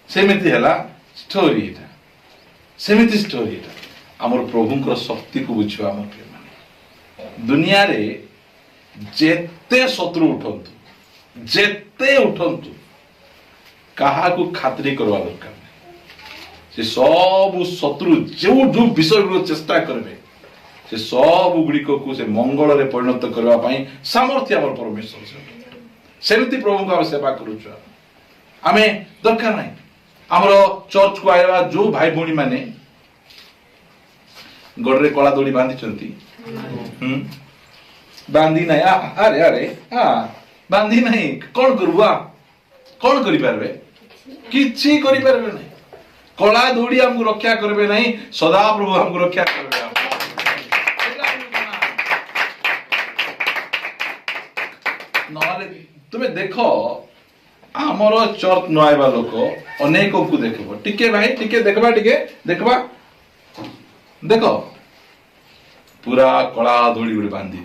सेमिति हला स्टोरी एटा सेमिति स्टोरी एटा हमर प्रभुंकर शक्ति को बुझिबा हमर प्रिय माने दुनिया रे जेते शत्रु उठंतु जेते उठंतु कहा को खातरी करवा दरकार नहीं से सब शत्रु जो जो विषय को चेष्टा करबे से सब गुड़िक को से मंगल रे परिणत करबा पई सामर्थ्य हमर परमेश्वर से सेमिति प्रभु को सेवा करूछु आमे दरकार नहीं हमरो चर्च को आइबा जो भाई भौणी माने गडरे कला दोड़ी बांधी चंती बांधी नहीं अरे अरे हाँ बांधी नहीं कौन करुआ कौन करि पारबे किछि करि पारबे नहीं कला दौड़ी हमको रक्षा करबे नहीं सदा प्रभु हमको रक्षा करबे नहले तुमे देखो हमर चर्च न आइबा लोक अनेक को देखबो टिके भाई टिके देखबा देखो पूरा कला दौड़ी गुड़ी बांधी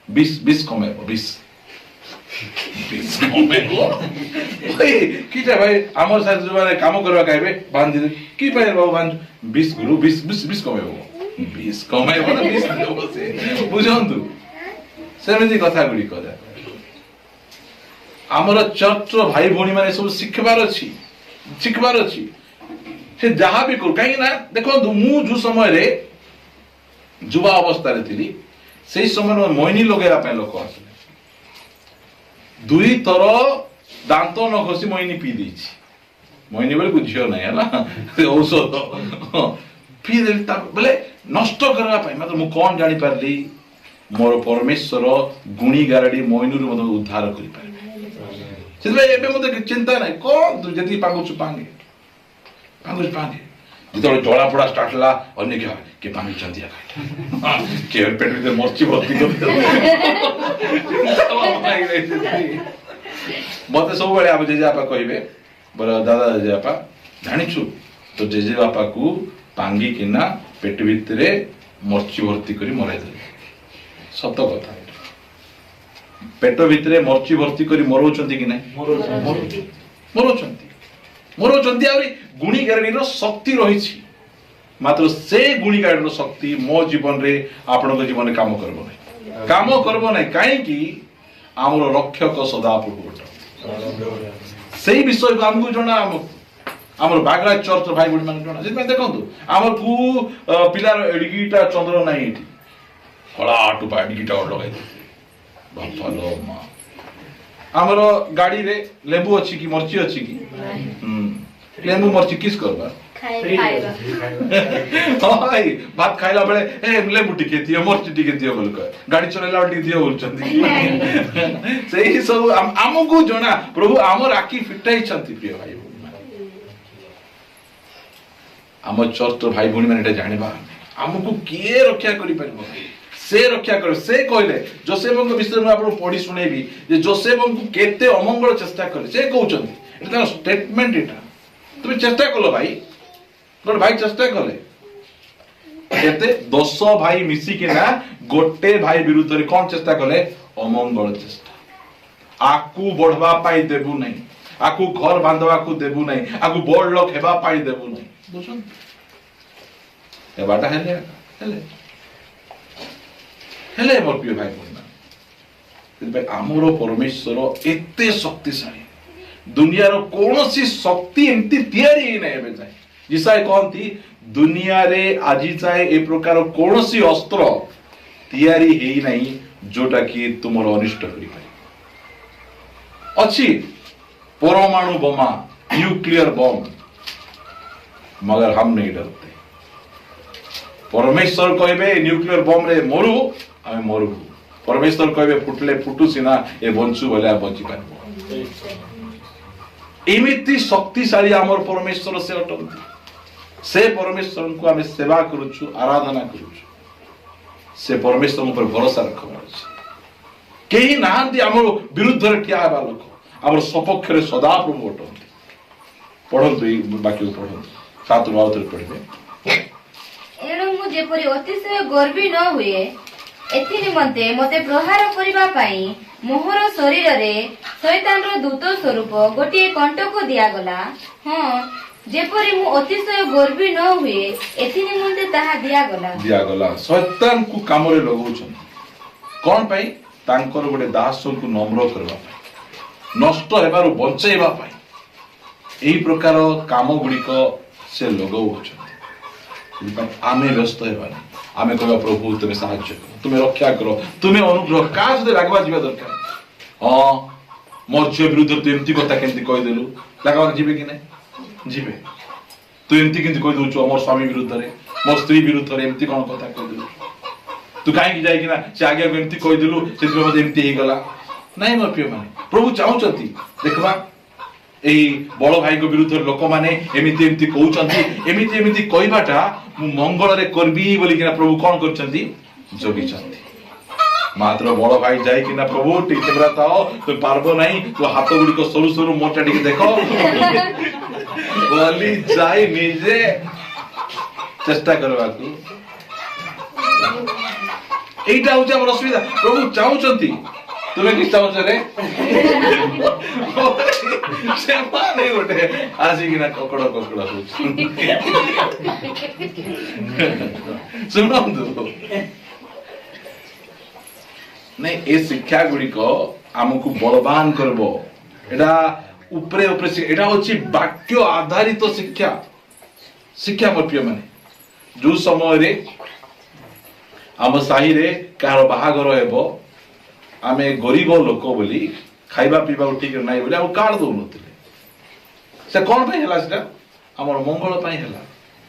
20 कमे 20 ବିଷ କମେଇବ କିଟା ଭାଇ ଆମର ସାଥେ ଯୋଉମାନେ କାମ କରିବା ଖାଇବେ ବାନ୍ଧି କି ପାଇଁ ବାବୁ ବାନ୍ଧୁ ବିଷ ଗୁରୁ ବିଷ କମେଇବ ବିଷ କମେଇବ ନା ବିଷ ଦେବ ସେ ବୁଝନ୍ତୁ ସେମିତି କଥା ଗୁଡ଼ିକ ଆମର ଚର୍ଚ୍ଚର ଭାଇ ଭଉଣୀ ମାନେ ସବୁ ଶିଖିବାର ଅଛି ସେ ଯାହା ବି କରୁ କାହିଁକି ନା ଦେଖନ୍ତୁ ମୁଁ ଯୋଉ ସମୟରେ ଯୁବା ଅବସ୍ଥାରେ ଥିଲି ସେଇ ସମୟରେ ମଇନି ଲଗେଇବା ପାଇଁ ଲୋକ ଆସିଲେ 2 ଥର ଦାନ୍ତ ନ ଘଷି ମଇନି ପିଇ ଦେଇଛି ମଇନି ବେଳକୁ ଝିଅ ନାହିଁ ହେଲା ସେ ଔଷଧ ପିଇ ଦେଲି ବୋଲେ ନଷ୍ଟ କରିବା ପାଇଁ ମାତ୍ର ମୁଁ କଣ ଜାଣିପାରିଲି ମୋର ପରମେଶ୍ୱର ଗୁଣି ଗାରେଡି ମଇନୁରୁ ମୋତେ ଉଦ୍ଧାର କରିପାରିବେ ସେଥିପାଇଁ ଏବେ ମୋତେ ଚିନ୍ତା ନାହିଁ କଣ ତୁ ଯେତିକି ପାଙ୍ଗୁଛୁ ପାଙ୍ଗେ ଯେତେବେଳେ ଜଳା ପୋଡା ଷ୍ଟାର୍ଟ ହେଲା ଅନ୍ୟ କିଏ ପାଙ୍ଗୁଛନ୍ତି କିଏ ପେଟ ଭିତରେ ମର୍ଚି ଭର୍ତ୍ତି ମତେ ସବୁବେଳେ ଆମ ଜେଜେବାପା କହିବେ ବୋଲେ ଦାଦା ଜେଜେବାପା ଜାଣିଛୁ ତ ଜେଜେବାପାକୁ ପାଙ୍ଗିକିନା ପେଟ ଭିତରେ ମର୍ଚି ଭର୍ତ୍ତି କରି ମରାଇ ଦେଲେ ସତ କଥା ପେଟ ଭିତରେ ମର୍ଚି ଭର୍ତ୍ତି କରି ମରଉଛନ୍ତି କି ନାହିଁ ମରଉଛନ୍ତି ଆହୁରି ଗୁଣି ଗାରେଡିର ଶକ୍ତି ରହିଛି ମାତ୍ର ସେ ଗୁଣି ଗାରେଡିର ଶକ୍ତି ମୋ ଜୀବନରେ ଆପଣଙ୍କ ଜୀବନରେ କାମ କରିବ ନାହିଁ କାହିଁକି ଆମର ରକ୍ଷକ ସଦାପ୍ରଭୁ ସେଇ ବିଷୟକୁ ଆମକୁ ଜଣା ଆମର ବାଗରା ଚର୍ଚ୍ଚ ଭାଇ ଭଉଣୀ ମାନେ ଜଣା ସେଥିପାଇଁ ଦେଖନ୍ତୁ ଆମକୁ ପିଲାର ଏଡିକିଟା ଚନ୍ଦ୍ର ନାହିଁ ଏଠି ହଳା ଟୁପା ଏଡିକିଟା ଲଗାଇ ବାପାଲୋ ମା ଆମର ଗାଡିରେ ଲେମ୍ବୁ ଅଛି କି ମର୍ଚି ଅଛି କି ଲେମ୍ବୁ ମର୍ଚି କିସ୍ କରବା ଭାତ ଖାଇଲା ବେଳେ ଲେମ୍ବୁ ଟିକେ ଦିଅ ମର୍ଚି ଟିକେ ଦିଅ ବୋଲି କହ ଗାଡି ଚଲେଇଲା ବେଳେ ଟିକେ ଦିଅ ବୋଲୁଛନ୍ତି ସେଇ ସବୁ ଆମକୁ ଜଣା ପ୍ରଭୁ ଆମର ଆଖି ଫିଟାଇଛନ୍ତି ପ୍ରିୟ ଭାଇ ଭଉଣୀ ମାନେ ଆମ ଚର୍ଚ୍ଚର ଭାଇ ଭଉଣୀ ମାନେ ଏଟା ଜାଣିବା ଆମକୁ କିଏ ରକ୍ଷା କରିପାରିବ ସେ ରକ୍ଷା କରିବ ସେ କହିଲେ ଯୋସେଫଙ୍କ ବିଷୟରେ ମୁଁ ଆପଣଙ୍କୁ ପଢି ଶୁଣେଇବି ଯେ ଯୋସେଫଙ୍କୁ କେତେ ଅମଙ୍ଗଳ ଚେଷ୍ଟା କଲେ ସେ କହୁଛନ୍ତି ଏଟା ତାଙ୍କ ଷ୍ଟେଟମେଣ୍ଟ ଏଟା তুমি চেষ্টা করলো ভাই গোটে ভাই চেষ্টা কলে কেতে 10 ভাই মিশিকিনা গোটে ভাই বিরুদ্ধে কোন চেষ্টা কলে অমঙ্গল চেষ্টা আকু বড়বা পাই দেবু নাই আকু ঘর বাঁধবাকু দেবু নাই আকু বড় লোক হেবা পাই দেবু নাই বুঝুন এবাটা হেলে হেলে হেলে মোর প্রিয় ভাই বোন আমার পরমেশ্বর এতে শক্তিশালী दुनिया रो कौनसी शक्ति एमती तैयारी ही नहीं है जाए जिसाए कहती दुनिया रे आजी जाए ए प्रकार कौनसी अस्त्र तैयारी है ही नहीं जोटा कि तुमर अनिष्ट करी पाए अच्छी परमाणु बोमा न्यूक्लियर बम मगर हम नहीं डरते परमेश्वर कहबे न्यूक्लियर बम रे मरु आमे मरु परमेश्वर कहबे फुटले फुटु सिना ए बंचु बोले बंची पारबो एमिति शक्तिशाली आमर परमेश्वर से अटंती से परमेश्वर को आमे सेवा करूछु आराधना करूछु से परमेश्वर पर भरोसा रखबार अछि केही नाहंती आमर विरुद्ध रे ठिया हेबा लोक आमर सपक्ष रे सदा प्रभु अटंती पढंतु बाकी पढंतु 7 ରୁ ଆଉଥରେ ପଢିବେ एणु मु जेपरि अतिशय गर्वी न हुए एथि निमंते मते प्रहार करिबा पई मोहर शरीर रे शैतान रो दूत स्वरूप गोटे कंटक दिया गला हां जेपरि मु अतिशय गर्वी न हुए एथि निमंते ताहा दिया गला शैतान को काम रे लगौछन कोन पई तांकर गोटे दास को नम्र करबा पई नष्ट हेबारु बंचेबा पई एही प्रकार काम गुडी को से लगौछन आमे व्यस्त हेबा आमे कहबा प्रभु तुमे सहाय्य करो तुमे रक्षा करो तुमे अनुग्रह काज दे लागबा जीवा दरकार हां मोर जे विरुद्ध तू एमती कथा केमती कहि देलु लागबा जीवे कि नै जीवे तू एमती केमती कहि दउछु मोर स्वामी विरुद्ध रे मोर स्त्री विरुद्ध रे एमती कोन कथा कहि देलु तू काहे कि जाई कि ना से आगे एमती कहि देलु सेति मते एमती हे गला नै मोर प्रिय माने प्रभु चाहउचंती देखबा एई बड़ भाई को विरुद्ध लोक माने एमिति एमिति कहउचंती एमिति कहबाटा मु मंगल रे करबी बोली कि प्रभु कोन करचंती जोगिचंती मात्र बड़ भाई जाई कि प्रभु टिके ब्रताओ तो पारबो नहीं तो हाथ गुडी को सरू सरू मोटा टिके देखो बोली जाई निजे चेष्टा करबा को एइटा होचे हमर असुविधा प्रभु चाहउचंती तुम्हें किस चाहूछ रे से माने गोटे आसी कि ना ककड़ ककड़ शुणु नहीं ए शिक्षा गुड़ी को आमको बलवान करबो एटा ऊपरे ऊपरे एटा होची वाक्य आधारित शिक्षा शिक्षा मप्य माने जो समय रे आम साही रे कार बाहागर हेबो आमे गरीब लोक बोली खाइबा पीबा ठीक नाही बोली आ कार्ड दउ नथिले से कोन पे हला सेटा हमर मंगल पई हला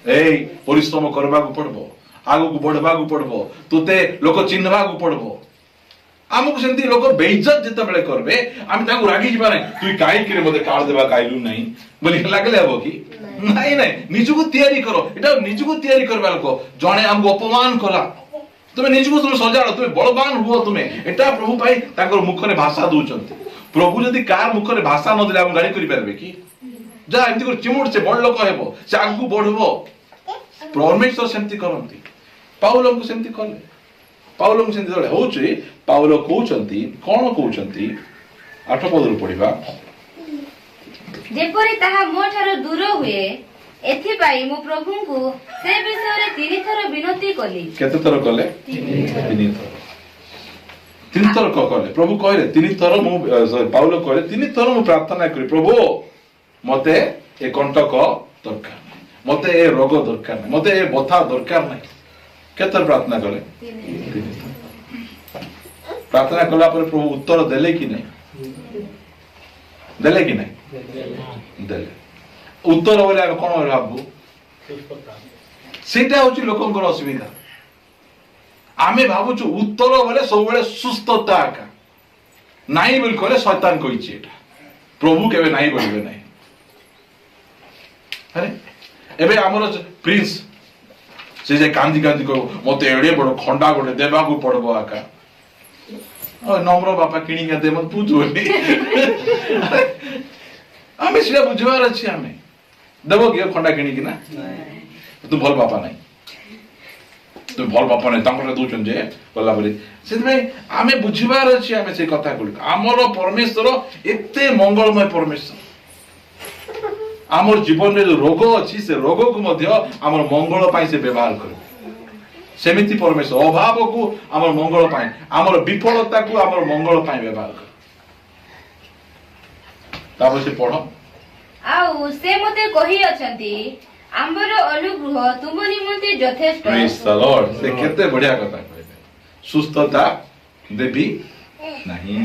एई परिश्रम करबा को पड़बो आगु को बढ़बा को पड़बो तुते लोक चिन्हबा को पड़बो आमको सेंती लोक बेइज्जत जते बेले करबे आम ताकू रागी जिबा नै तुई काई करे मते कार्ड देबा काइलु नै बोली लागले हबो की नाही नाही निजुको तयारी करो एटा निजुको तयारी करबा लोक जणे हमको अपमान कला तुमे निजुको तुम सजाड़ो तुमे बलवान हुओ तुमे एटा प्रभु भाई ताकर मुख रे भाषा दोचंती प्रभु जदी कार मुख रे भाषा न दिले हम गाली करि परबे की जा एमती कर चिमुट से बड़ लोक हेबो से आगु बढ़बो परमेश्वर सेंती करंती पाउलो को सेंती करले पाउलो को सेंती दले होची पाउलो कहउचंती कोन कहउचंती 8 पदरु पढिबा जेपरि ताहा मोठारो दूर हुए एथि पाई मो प्रभु को से विषय रे 3 थर विनती कली केते थर कले 3 थर कले प्रभु कहले 3 थर मु पाउलो कहले 3 थर मु प्रार्थना करी प्रभु मते ए कंटक दरकार मते ए रोग दरकार नै मते ए बथा दरकार नै केतर प्रार्थना कले 3 प्रार्थना कला पर प्रभु उत्तर देले कि नहीं देले कि नहीं देले उत्तर बोले आम कौन भाबू सेटा होची लोकंकर असुविधा आमे भाबुछु उत्तर बोले सब बेले सुस्थता आका नाही बोल करे शैतान कहिछि एटा प्रभु केबे नाही बोलबे नाही अरे एबे हमर प्रिंस से जे कांदी कांदी को मते एडे बड़ खंडा गोटे देबा को पड़बो आका ओ नम्र बापा किणी के दे मत पूछोनी आमे सिला बुझवार अछि आमे देबो के खंडा किणी कि ना तू भल बापा नाही तू भल बापा नाही तांकर दोचन जे बोला बोली से भाई आमे बुझवार अछि आमे से कथा गुडी हमर परमेश्वर एते मंगलमय परमेश्वर हमर जीवन रे रोग अछि से रोग को मध्य हमर मंगल पाई से व्यवहार करे सेमिति परमेश्वर अभाव को हमर मंगल पाई हमर विफलता को हमर मंगल पाई व्यवहार करे तापर से पढो आउ से मते कहि अछंती हमर अनुग्रह तुम निमंते यथेष्ट प्रेज द लॉर्ड से केते बढ़िया कथा कहले सुस्थता देबी नहीं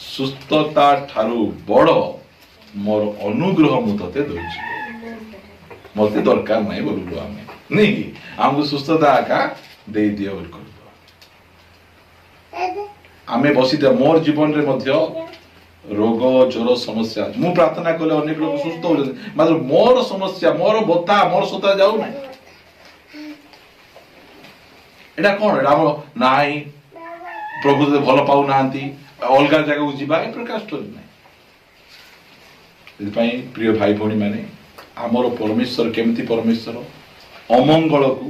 सुस्थता ठारू बड़ मोर अनुग्रह मु तते दोछि मते दरकार नाही बोलु आमे नहीं कि हमको सुस्थता आका दे दियो बोल कर आमे बसिते मोर जीवन रे मध्य रोग ज्वर समस्या मु प्रार्थना कले अनेक लोग सुस्थ हो मात्र मोर समस्या मोर बता मोर सता जाऊ ना एटा कोन एटा हम नाही प्रभु ते भलो पाउ नांती अलगा जगह को जीवा ए प्रकार स्टोरी नाही इतपई प्रिय भाई भणी माने हमर परमेश्वर केमती परमेश्वर अमंगल को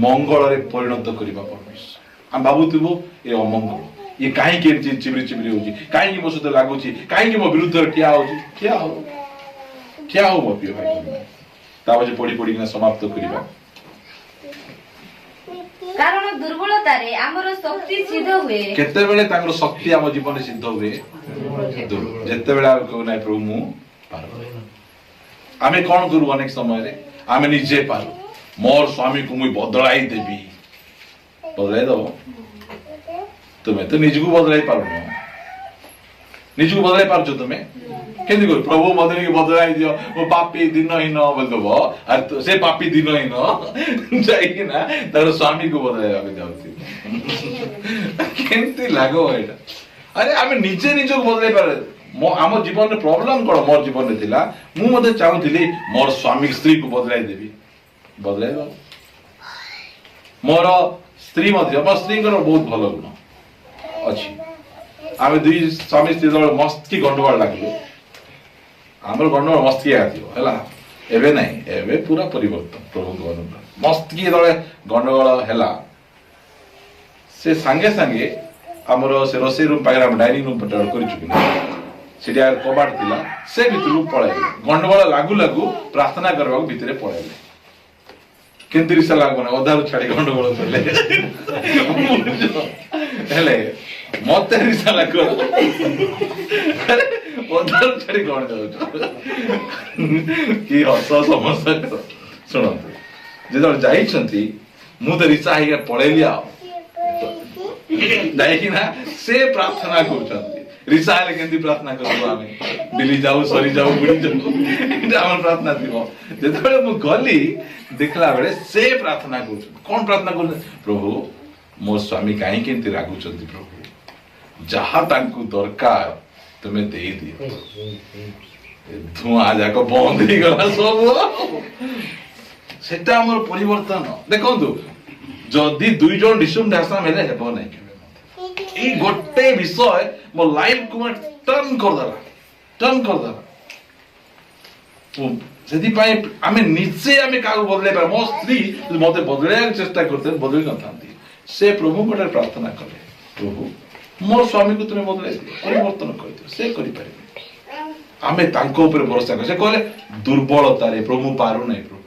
मंगल रे परिणत करिबा परमेश्वर हम भाबुथिबो ए अमंगल ये काहे के चिबरी चिबरी होची काहे की मो सते लागुची काहे की मो विरुद्ध ठिया होची ठिया हो मो प्रिय भाई ताबजे पड़ी पड़ी ना समाप्त करिबा कारण दुर्बलता रे हमर शक्ति सिद्ध हुए केते बेले तांगर शक्ति हम जीवन सिद्ध हुए जेते बेले को नै प्रभु मु पारो आमे कोन करू अनेक समय रे आमे निजे पारो मोर स्वामी को मुई बदलाई देबी बदलाई दो तुम्हें तो निजको बदलाई पारो निजको बदलाई पारछो तुम्हें केंदी कर प्रभु मदन के बदलाई दियो वो पापी दिनहीन बोल दबो और से पापी दिनहीन जाई कि ना तार स्वामी को बदलाई आबे जाउती केंती लागो एटा अरे आमे निजे निजको बदलाई पारे मो आम जीवन रे प्रॉब्लम कोन मोर जीवन रे थिला मु मते चाहुथिली मोर स्वामी स्त्री को बदलाई देबी बदलाई दो मोर स्त्री मध्य मोर स्त्री को बहुत भलो गुण अछि आमे दुई स्वामी स्त्री दल मस्ती गंडगोल लागलो हमर गंडगोल मस्ती आथियो हला एबे नाही एबे पूरा परिवर्तन प्रभु को अनुग्रह मस्ती दल गंडगोल हला से संगे संगे ଆମର ସେ ରୋଷେଇ ରୁମ୍ ପାଖରେ ଆମେ ଡାଇନିଂ ରୁମ୍ ପଟେ କରିଛୁ କି ସେଠି ଆଗ କବାଟ ଥିଲା ସେ ଭିତରକୁ ପଳେଇଲେ ଗଣ୍ଡଗୋଳ ଲାଗୁ ଲାଗୁ ପ୍ରାର୍ଥନା କରିବାକୁ ଭିତରେ ପଳେଇଲେ କେମିତି ରିସା ଲାଗୁନି ଅଧାରୁ ଛାଡି ଗଣ୍ଡଗୋଳ କଲେ ହେଲେ ମତେ ରିସା ଲାଗୁ ଅଧାରୁ ଛାଡି କଣ ଯାଉଛ କି ହସ ସମସ୍ୟା ଶୁଣନ୍ତୁ ଯେତେବେଳେ ଯାଇଛନ୍ତି ମୁଁ ତ ରିସା ହେଇକି ପଳେଇଲି ଆଉ ଯାଇକିନା ସେ ପ୍ରାର୍ଥନା କରୁଛନ୍ତି ରିସା ହେଲେ କେମିତି ପ୍ରାର୍ଥନା କରିବୁ ଆମେ ଦିଲ୍ଲୀ ଯାଉ ସରି ଯାଉ ବୁଡି ଯାଉ ଏଇଟା ଆମର ପ୍ରାର୍ଥନା ଥିବ ଯେତେବେଳେ ମୁଁ ଗଲି ଦେଖିଲା ବେଳେ ସେ ପ୍ରାର୍ଥନା କରୁଛନ୍ତି କଣ ପ୍ରାର୍ଥନା କରୁଛନ୍ତି ପ୍ରଭୁ ମୋ ସ୍ୱାମୀ କାହିଁକି ଏମିତି ରାଗୁଛନ୍ତି ପ୍ରଭୁ ଯାହା ତାଙ୍କୁ ଦରକାର ତୁମେ ଦେଇଦିଅ ଧୂଆଁ ଯାକ ବନ୍ଦ ହେଇଗଲା ସବୁ ସେଟା ଆମର ପରିବର୍ତ୍ତନ ଦେଖନ୍ତୁ ଯଦି 2 ଜଣ ରିସୁମ ଢାସା ହେଲେ ହେବ ନାହିଁ ଏଇ ଗୋଟେ ବିଷୟ ମୋ ଲାଇଫ କୁ ଟର୍ନ କରିଦେଲା ସେଥିପାଇଁ ଆମେ ନିଜେ ଆମେ କାହାକୁ ବଦଳେଇ ପାର ମୋ ସ୍ତ୍ରୀ ମତେ ବଦଳେଇବାକୁ ଚେଷ୍ଟା କରୁଥିଲେ ବଦଳି ନଥାନ୍ତି ସେ ପ୍ରଭୁଙ୍କ ଠାରେ ପ୍ରାର୍ଥନା କଲେ ପ୍ରଭୁ ମୋ ସ୍ୱାମୀକୁ ତୁମେ ବଦଳେଇ ଦିଅ ପରିବର୍ତ୍ତନ କରିଦିଅ ସେ କରିପାରିବେ ଆମେ ତାଙ୍କ ଉପରେ ଭରସା କଲେ ସେ କହିଲେ ଦୁର୍ବଳତାରେ ପ୍ରଭୁ ପାରୁନାହିଁ ପ୍ରଭୁ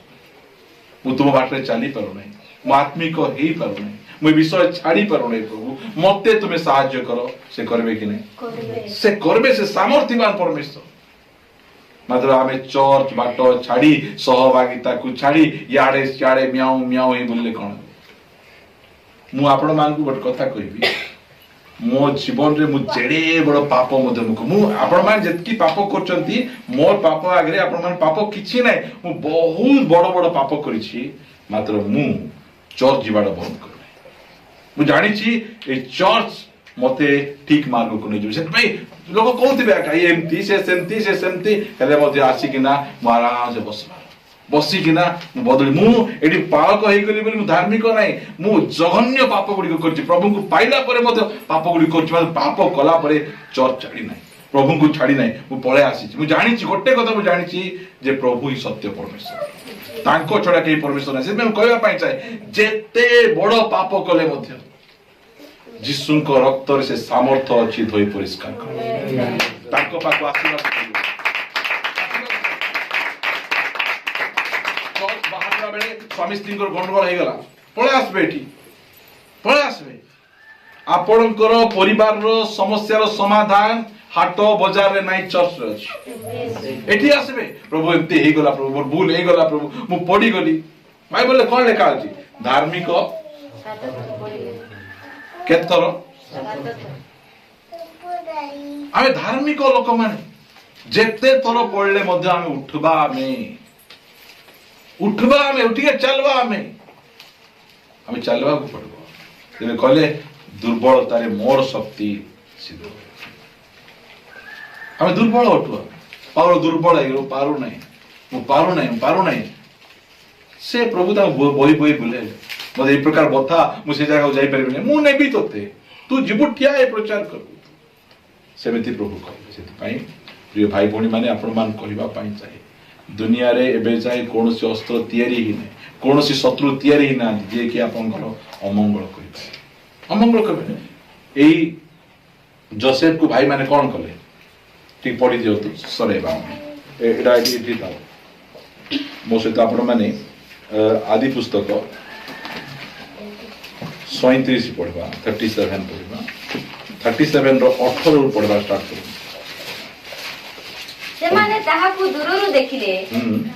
ମୁଁ ତୁମ ବାଟରେ ଚାଲି ପାରୁନାହିଁ ମୁଁ ଆତ୍ମିକ ହେଇପାରୁନାହିଁ ମୁଁ ବିଷୟ ଛାଡି ପାରୁନାହିଁ ପ୍ରଭୁ ମତେ ତୁମେ ସାହାଯ୍ୟ କର ସେ କରିବେ କି ନାହିଁ ସେ କରିବେ ସେ ସାମର୍ଥ୍ୟବାନ ପରମେଶ୍ୱର ମାତ୍ର ଆମେ ଚର୍ଚ୍ଚ ବାଟ ଛାଡି ସହଭାଗିତାକୁ ଛାଡି ଇଆଡେ ସିଆଡେ ମିଆଉ ମିଆଉ ହେଇ ବୁଲିଲେ କଣ ମୁଁ ଆପଣ ମାନଙ୍କୁ ଗୋଟେ କଥା କହିବି ମୋ ଜୀବନରେ ମୁଁ ଯେଡେ ବଡ ପାପ ମଧ୍ୟ ମୁଁ ଆପଣ ମାନେ ଯେତିକି ପାପ କରୁଛନ୍ତି ମୋର ପାପ ଆଗରେ ଆପଣ ମାନେ ପାପ କିଛି ନାହିଁ ମୁଁ ବହୁତ ବଡ ବଡ ପାପ କରିଛି ମାତ୍ର ମୁଁ ଚର୍ଚ୍ଚ ଯିବାଟା ବନ୍ଦ କରୁନାହିଁ ମୁଁ ଜାଣିଛି ଏ ଚର୍ଚ୍ଚ ମତେ ଠିକ ମାର୍ଗକୁ ନେଇଯିବ ସେଥିପାଇଁ ଲୋକ କହୁଥିବେ ଏମିତି ସେ ସେମିତି ହେଲେ ମଧ୍ୟ ଆସିକିନା ମୁଁ ଆରାମସେ ବସିକିନା ମୁଁ ବଦଳି ମୁଁ ଏଠି ପାଳକ ହେଇଗଲି ବୋଲି ମୁଁ ଧାର୍ମିକ ନାହିଁ ମୁଁ ଜଘନ୍ୟ ପାପ ଗୁଡିକ କରିଛି ପ୍ରଭୁଙ୍କୁ ପାଇଲା ପରେ ମଧ୍ୟ ପାପ ଗୁଡିକ କରିଛି ପାପ କଲା ପରେ ଚର୍ଚ୍ଚ ଛାଡି ନାହିଁ ପ୍ରଭୁଙ୍କୁ ଛାଡି ନାହିଁ ମୁଁ ପଳେଇ ଆସିଛି ମୁଁ ଜାଣିଛି ଗୋଟେ କଥା ମୁଁ ଜାଣିଛି ଯେ ପ୍ରଭୁ ହିଁ ସତ୍ୟ ପରମେଶ୍ୱର ତାଙ୍କ ଛଡା କେହି ପରମେଶ୍ୱର ନାହିଁ ସେଥିପାଇଁ ମୁଁ କହିବା ପାଇଁ ଚାହେଁ ଯେତେ ବଡ ପାପ କଲେ ମଧ୍ୟ ଯୀଶୁଙ୍କ ରକ୍ତରେ ସେ ସାମର୍ଥ୍ୟ ଅଛି ଧୋଇ ପରିଷ୍କାର କର ତାଙ୍କ ପାଖକୁ ଆସିବାକୁ ବାହାରିଲା ବେଳେ ସ୍ୱାମୀ ସ୍ତ୍ରୀଙ୍କର ଗଣ୍ଡଗୋଳ ହେଇଗଲା ପଳେଇ ଆସିବେ ଏଠି ପଳେଇ ଆସିବେ ଆପଣଙ୍କର ପରିବାରର ସମସ୍ୟାର ସମାଧାନ ହାଟ ବଜାରରେ ନାଇଁ ଚର୍ଚ୍ଚରେ ଅଛି ଏଠି ଆସିବେ ପ୍ରଭୁ ଏମିତି ହେଇଗଲା ପ୍ରଭୁ ମୋର ଭୁଲ ହେଇଗଲା ପ୍ରଭୁ ମୁଁ ପଡିଗଲି ବାଇବଲରେ କଣ ଲେଖା ଅଛି ଧାର୍ମିକ କେତେଥର ଆମେ ଧାର୍ମିକ ଲୋକମାନେ ଯେତେ ଥର ପଡିଲେ ମଧ୍ୟ ଆମେ ଉଠିବା ଆମେ ଉଠିକେ ଚାଲବା ଆମେ ଚାଲିବାକୁ ପଡିବ ତେବେ କହିଲେ ଦୁର୍ବଳତାରେ ମୋର ଶକ୍ତି ସିଦ୍ଧ ଆମେ ଦୁର୍ବଳ ଅଟୁ ପାଉଲ ଦୁର୍ବଳ ହେଇଗଲୁ ପାରୁନାହିଁ ସେ ପ୍ରଭୁ ତାଙ୍କୁ ବହି ବୁଲେଇଲେ ମତେ ଏଇ ପ୍ରକାର ବଥା ମୁଁ ସେ ଜାଗାକୁ ଯାଇପାରିବିନି ମୁଁ ନେବି ତୋତେ ତୁ ଯିବୁ ଠିଆ ଏ ପ୍ରଚାର କରିବୁ ସେମିତି ପ୍ରଭୁ କହିବେ ସେଥିପାଇଁ ପ୍ରିୟ ଭାଇ ଭଉଣୀ ମାନେ ଆପଣ ମାନଙ୍କୁ କହିବା ପାଇଁ ଚାହେଁ ଦୁନିଆରେ ଏବେ ଯାଏ କୌଣସି ଅସ୍ତ୍ର ତିଆରି ହିଁ ନାହିଁ କୌଣସି ଶତ୍ରୁ ତିଆରି ହିଁ ନାହାନ୍ତି ଯିଏକି ଆପଣଙ୍କର ଅମଙ୍ଗଳ କରିବେ ଏଇ ଯୋସେଫକୁ ଭାଇ ମାନେ କଣ କଲେ ଟିକେ ପଢି ଦିଅନ୍ତୁ ସରେଇବା ଏଇଟା ଏଠି ଥାଉ ମୋ ସହିତ ଆପଣ ମାନେ ଆଦି ପୁସ୍ତକ 37 ପଢିବା 37 ପଢିବା 37 ର 18 ରୁ ପଢିବା ଷ୍ଟାର୍ଟ କରୁ ସେମାନେ ତାହାକୁ ଦୂରରୁ ଦେଖିଲେ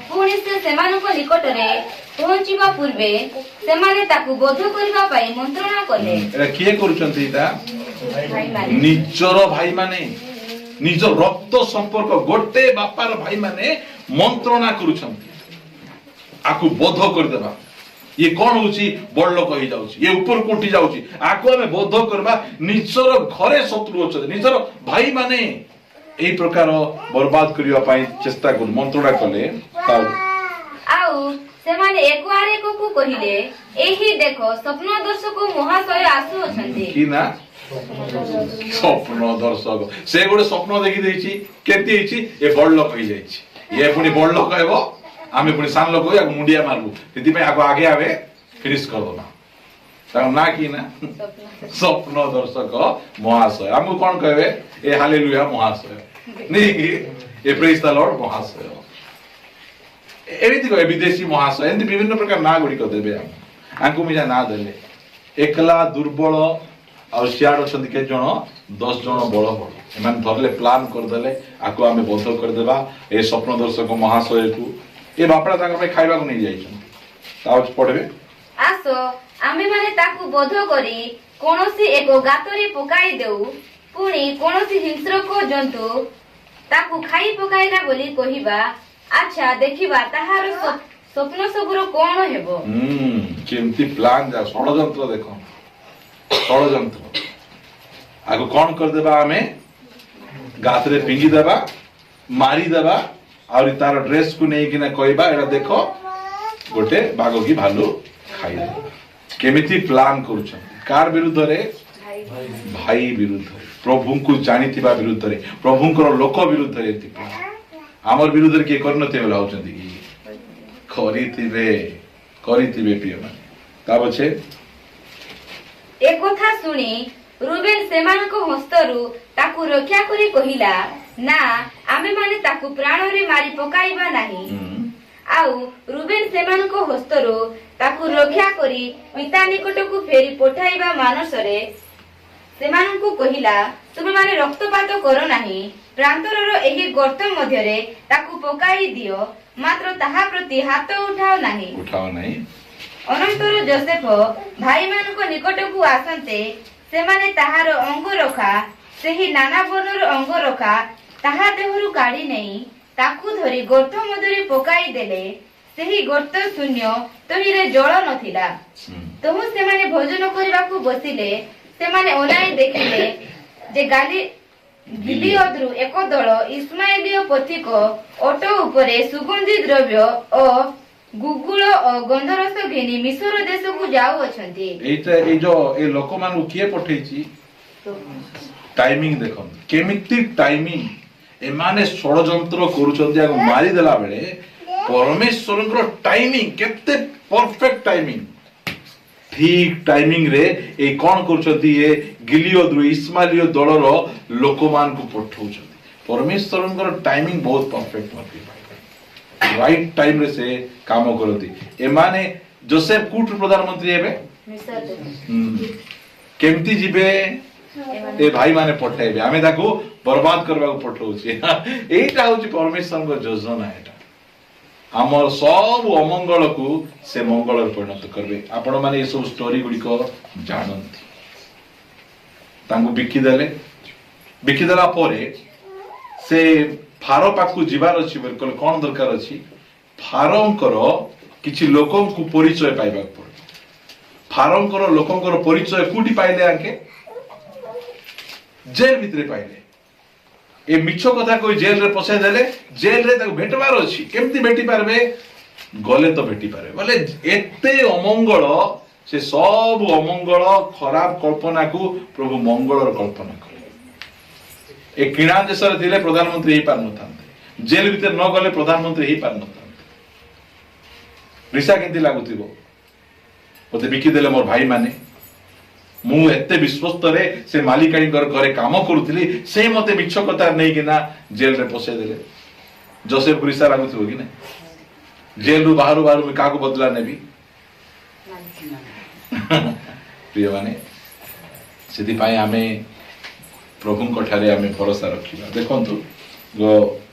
ପୁଣି ସେ ସେମାନଙ୍କ ନିକଟରେ ପହଞ୍ଚିବା ପୂର୍ବେ ସେମାନେ ତାକୁ ବଧ କରିବା ପାଇଁ ମନ୍ତ୍ରଣା କଲେ ଏଟା କିଏ କରୁଛନ୍ତି ଏଟା ନିଜର ଭାଇ ମାନେ ନିଜ ରକ୍ତ ସମ୍ପର୍କ ଗୋଟେ ବାପାର ଭାଇ ମାନେ ମନ୍ତ୍ରଣା କରୁଛନ୍ତି ଆକୁ ବଧ କରିଦେବା ଇଏ କଣ ହଉଛି ବଡ ଲୋକ ହେଇଯାଉଛି ଇଏ ଉପରକୁ ଉଠି ଯାଉଛି ଆକୁ ଆମେ ବଧ କରିବା ନିଜର ଘରେ ଶତ୍ରୁ ଅଛନ୍ତି ନିଜର ଭାଇ ମାନେ এই প্রকার বরবাদ করিবা পাই চেষ্টা কর মন্ত্রণা কলে ଆଉ ସେମାନେ ଏକ ଆରେକକୁ କହିଲେ ଏହି ଦେଖ ସ୍ୱପ୍ନ ଦର୍ଶକ ମହାଶୟ ଆସୁଅଛନ୍ତି କି ନା ସ୍ୱପ୍ନ ଦର୍ଶକ ସେ ଗୋଟେ ସ୍ୱପ୍ନ ଦେଖି ଦେଇଛି କେମିତି ହେଇଛି ଏ ବଡ ଲୋକ ହେଇଯାଇଛି ଇଏ ପୁଣି ବଡ ଲୋକ ହେବ ଆମେ ପୁଣି ସାନ ଲୋକ ୟାକୁ ମୁଣ୍ଡିଆ ମାରବୁ ସେଥିପାଇଁ ଆଗ ଆଗେ ଆମେ ଫିନିଶ କରିଦବା ତାଙ୍କ ନାଁ କି ନା ସ୍ୱପ୍ନ ଦର୍ଶକ ମହାଶୟ। ଆମକୁ କଣ କହିବେ? ଏ ହାଲେଲୁୟା ମହାଶୟ, ନେଇକି ଏ ପ୍ରେଜ ଦ ଲର୍ଡ ମହାଶୟ, ଏମିତି କହିବେ। ବିଦେଶୀ ମହାଶୟ, ଏମିତି ବିଭିନ୍ନ ପ୍ରକାର ନାଁ ଗୁଡିକ ଦେବେ। ଆମକୁ ମିଶା ନାଁ ଦେଲେ ଏକଲା ଦୁର୍ବଳ ଆଉ ସିଆଡ ଅଛନ୍ତି କେତେ ଜଣ? 10 ଜଣ ବଳ ବଳ। ଏମାନେ ଧରିଲେ, ପ୍ଲାନ୍ କରିଦେଲେ, ଆକୁ ଆମେ ବନ୍ଧ କରିଦେବା ଏ ସ୍ୱପ୍ନ ଦର୍ଶକ ମହାଶୟକୁ। ଏ ବାପା ତାଙ୍କ ପାଇଁ ଖାଇବାକୁ ନେଇ ଯାଇଛନ୍ତି। ତା ପଢିବେ, ଆସ ଆମେ ମାନେ ତାକୁ ବୋଧ କରି କୌଣସି ଏକ ଗାତରେ ପକାଇ ଦେଉ, ପୁଣି କୌଣସି ହିଂସ୍ରକ ଜନ୍ତୁ ତାକୁ ଖାଇ ପକାଇଲା ବୋଲି କହିବା। ଆଚ୍ଛା ଦେଖିବା ତାହାର ସ୍ୱପ୍ନ ସବୁର କଣ ହେବ। କେମିତି ପ୍ଲାନ୍ ଯା ଷଡ଼ଯନ୍ତ୍ର ଦେଖ, ଷଡ଼ଯନ୍ତ୍ର। ଆକୁ କଣ କରିଦେବା? ଆମେ ଗାତରେ ଫିଙ୍ଗିଦେବା, ମାରିଦେବା, ଆହୁରି ତାର ଡ୍ରେସ କୁ ନେଇକିନା କହିବା ଏଇଟା ଦେଖ ଗୋଟେ ବାଘ କି ଭାଲୁ ଖାଇଦେବା। କେମିତି ପ୍ଲାନ୍ କରୁଛନ୍ତି? କାର ବିରୁଦ୍ଧରେ? ଭାଇ ବିରୁଦ୍ଧରେ, ପ୍ରଭୁଙ୍କୁ ଜାଣିଥିବା ବିରୁଦ୍ଧରେ, ପ୍ରଭୁଙ୍କର ଲୋକ ବିରୁଦ୍ଧରେ। ଆମର ବିରୁଦ୍ଧରେ କିଏ କରିନଥିବେ ଭାବୁଛନ୍ତି କି? କରିଥିବେ ପ୍ରିୟମାନେ। ତା ପଛେ ଏକଥା ଶୁଣି ରୁବେନ ସେମାନଙ୍କ ହସ୍ତରୁ ତାକୁ ରକ୍ଷା କରି କହିଲା, ନା ଆମେ ମାନେ ତାକୁ ପ୍ରାଣରେ ମାରି ପକାଇବା ନାହିଁ। ଆଉ ରୁବେନ ସେମାନଙ୍କ ହସ୍ତରୁ ତାକୁ ରକ୍ଷା କରି ପିତା ନିକଟକୁ ଫେରି ପଠାଇବା ମାନସରେ ସେମାନଙ୍କୁ କହିଲା, ତୁମେମାନେ ରକ୍ତପାତ କର ନାହିଁ, ପ୍ରାନ୍ତରର ଏହି ଗର୍ତ୍ତ ମଧ୍ୟରେ ତାକୁ ପକାଇ ଦିଅ, ମାତ୍ର ତାହା ପ୍ରତି ହାତ ଉଠାଅ ନାହିଁ। ଅନନ୍ତର ଯୋସେଫ ଭାଇମାନଙ୍କ ନିକଟକୁ ଆସନ୍ତେ ସେମାନେ ତାହାର ଅଙ୍ଗରଖା, ସେହି ନାନା ବର୍ଣ୍ଣର ଅଙ୍ଗରଖା ତାହା ଦେହରୁ କାଢି ନେଇ ତାକୁ ଧରି ଗର୍ତ୍ତ ମଧ୍ୟରେ ପକାଇ ଦେଲେ। ସେହି ଗର୍ତ୍ତ ଶୂନ୍ୟ, ତହିଁରେ ଜଳ ନଥିଲା। ତହୁ ସେମାନେ ଭୋଜନ କରିବାକୁ ବସିଲେ। ସେମାନେ ଅନାଇ ଦେଖିଲେ ଯେ ଗିଲିଅଦରୁ ଏକ ଦଳ ଇସ୍ମାଏଲୀୟ ପଥିକ ଓଟ ଉପରେ ସୁଗନ୍ଧି ଦ୍ରବ୍ୟ ଓ ଗୁଗୁଳ ଓ ଗନ୍ଧରସ ଘେନି ମିଶର ଦେଶକୁ ଯାଉଅଛନ୍ତି। ଏଇ ଲୋକମାନଙ୍କୁ କିଏ ପଠେଇଛି? ଟାଇମିଂ ଦେଖନ୍ତୁ, କେମିତି ଟାଇମିଂ। ଏମାନେ ଷଡ଼ଯନ୍ତ୍ର କରୁଛନ୍ତି ଆକୁ ମାରିଦେଲା ବେଳେ ପରମେଶ୍ୱରଙ୍କର ଟାଇମିଂ କେତେ ପରଫେକ୍ଟ ଟାଇମିଂ। ଠିକ ଟାଇମିଂ ରେ ଏ କଣ କରୁଛନ୍ତି? ଏ ଗିଲିଅଦରୁ ଇସ୍ମାଏଲୀୟ ଦଳର ଲୋକମାନଙ୍କୁ ପଠଉଛନ୍ତି। ପରମେଶ୍ୱରଙ୍କର ଟାଇମିଂ ବହୁତ ପରଫେକ୍ଟ। ରାଇଟ ଟାଇମ ରେ ସେ କାମ କରନ୍ତି। ଏମାନେ ଯୋସେଫ କୋଉଠୁ ପ୍ରଧାନମନ୍ତ୍ରୀ ହେବେ? କେମିତି ଯିବେ? ଏ ଭାଇ ମାନେ ପଠାଇବେ, ଆମେ ତାକୁ ବର୍ବାଦ କରିବାକୁ ପଠଉଛେ। ଏଇଟା ହଉଛି ପରମେଶ୍ୱରଙ୍କ ଯୋଜନା। ଏଇଟା ଆମର ସବୁ ଅମଙ୍ଗଳକୁ ସେ ମଙ୍ଗଳରେ ପରିଣତ କରିବେ। ଆପଣ ମାନେ ଏସବୁ ଷ୍ଟୋରି ଗୁଡିକ ଜାଣନ୍ତି। ତାଙ୍କୁ ବିକିଦେଲା ପରେ ସେ ଫାରୋ ପାଖକୁ ଯିବାର ଅଛି ବୋଲି କହିଲେ କଣ ଦରକାର ଅଛି? ଫାରୋଙ୍କର କିଛି ଲୋକଙ୍କୁ ପରିଚୟ ପାଇବାକୁ ପଡେ। ଫାରୋଙ୍କର ଲୋକଙ୍କର ପରିଚୟ କୋଉଠି ପାଇଲେ? ଆଙ୍କେ ଜେଲ ଭିତରେ ପାଇଲେ। ଏ ମିଛ କଥା କହି ଜେଲରେ ପଶାଇ ଦେଲେ। ଜେଲରେ ତାକୁ ଭେଟବାର ଅଛି। କେମିତି ଭେଟି ପାରିବେ? ଗଲେ ତ ଭେଟି ପାରିବେ। ବୋଲେ ଏତେ ଅମଙ୍ଗଳ, ସେ ସବୁ ଅମଙ୍ଗଳ ଖରାପ କଳ୍ପନାକୁ ପ୍ରଭୁ ମଙ୍ଗଳର କଳ୍ପନା କଲେ। ଏ କିଣା ଦେଶରେ ଥିଲେ ପ୍ରଧାନମନ୍ତ୍ରୀ ହେଇପାରିନଥାନ୍ତେ। ଜେଲ ଭିତରେ ନ ଗଲେ ପ୍ରଧାନମନ୍ତ୍ରୀ ହେଇପାରିନଥାନ୍ତେ। ରିସା କେମିତି ଲାଗୁଥିବ? ମତେ ବିକିଦେଲେ ମୋର ଭାଇ ମାନେ, ମୁଁ ଏତେ ବିଶ୍ୱସ୍ତରେ ସେ ମାଲିକାଣୀଙ୍କର ଘରେ କାମ କରୁଥିଲି, ସେ ମତେ ମିଛ କଥା ନେଇକିନା ଜେଲରେ ପଶାଇ ଦେଲେ। ଯୋସେଫ ରିସା ଲାଗୁଥିବ କି ନା? ଜେଲରୁ ବାହାରୁ ମୁଁ କାହାକୁ ବଦଲା ନେବି? ପ୍ରିୟମାନେ, ସେଥିପାଇଁ ଆମେ ପ୍ରଭୁଙ୍କ ଠାରେ ଆମେ ଭରସା ରଖିବା। ଦେଖନ୍ତୁ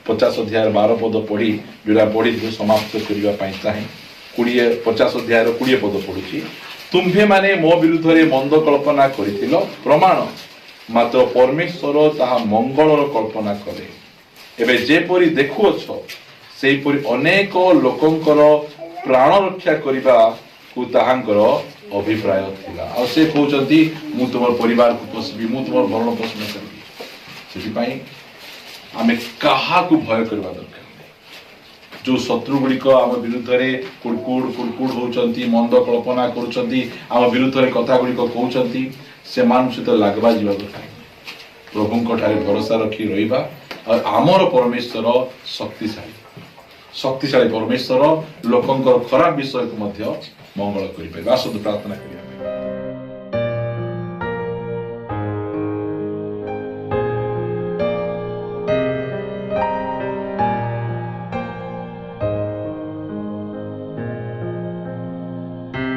50 ଅଧ୍ୟାୟର 12 ପଦ ପଢି ଯୋଉଟା ପଢିଥିଲୁ ସମାପ୍ତ କରିବା ପାଇଁ ଚାହେଁ। 50 ଅଧ୍ୟାୟର 20 ପଦ ପଢୁଛି। ତୁମ୍ଭେମାନେ ମୋ ବିରୁଦ୍ଧରେ ମନ୍ଦ କଳ୍ପନା କରିଥିଲ, ପ୍ରମାଣ ମାତ୍ର ପରମେଶ୍ୱର ତାହା ମଙ୍ଗଳର କଳ୍ପନା କଲେ। ଏବେ ଯେପରି ଦେଖୁଅଛ ସେହିପରି ଅନେକ ଲୋକଙ୍କର ପ୍ରାଣ ରକ୍ଷା କରିବାକୁ ତାହାଙ୍କର ଅଭିପ୍ରାୟ ଥିଲା। ଆଉ ସେ କହୁଛନ୍ତି ମୁଁ ତୁମର ପରିବାରକୁ ପୋଷିବି, ମୁଁ ତୁମର ଭରଣ ପୋଷଣ କରିବି। ସେଥିପାଇଁ ଆମେ କାହାକୁ ଭୟ କରିବା ଦରକାର। ଯୋଉ ଶତ୍ରୁ ଗୁଡିକ ଆମ ବିରୁଦ୍ଧରେ କୁଡକୁଡ ହଉଛନ୍ତି, ମନ୍ଦ କଳ୍ପନା କରୁଛନ୍ତି, ଆମ ବିରୁଦ୍ଧରେ କଥା ଗୁଡିକ କହୁଛନ୍ତି, ସେମାନଙ୍କ ସହିତ ଲାଗବା ଯିବା ଦରକାର। ପ୍ରଭୁଙ୍କ ଠାରେ ଭରସା ରଖି ରହିବା। ଆଉ ଆମର ପରମେଶ୍ୱର ଶକ୍ତିଶାଳୀ ପରମେଶ୍ୱର ଲୋକଙ୍କର ଖରାପ ବିଷୟକୁ ମଧ୍ୟ ମଙ୍ଗଳ କରିପାରିବେ। ଆସନ୍ତୁ ପ୍ରାର୍ଥନା କରିବା।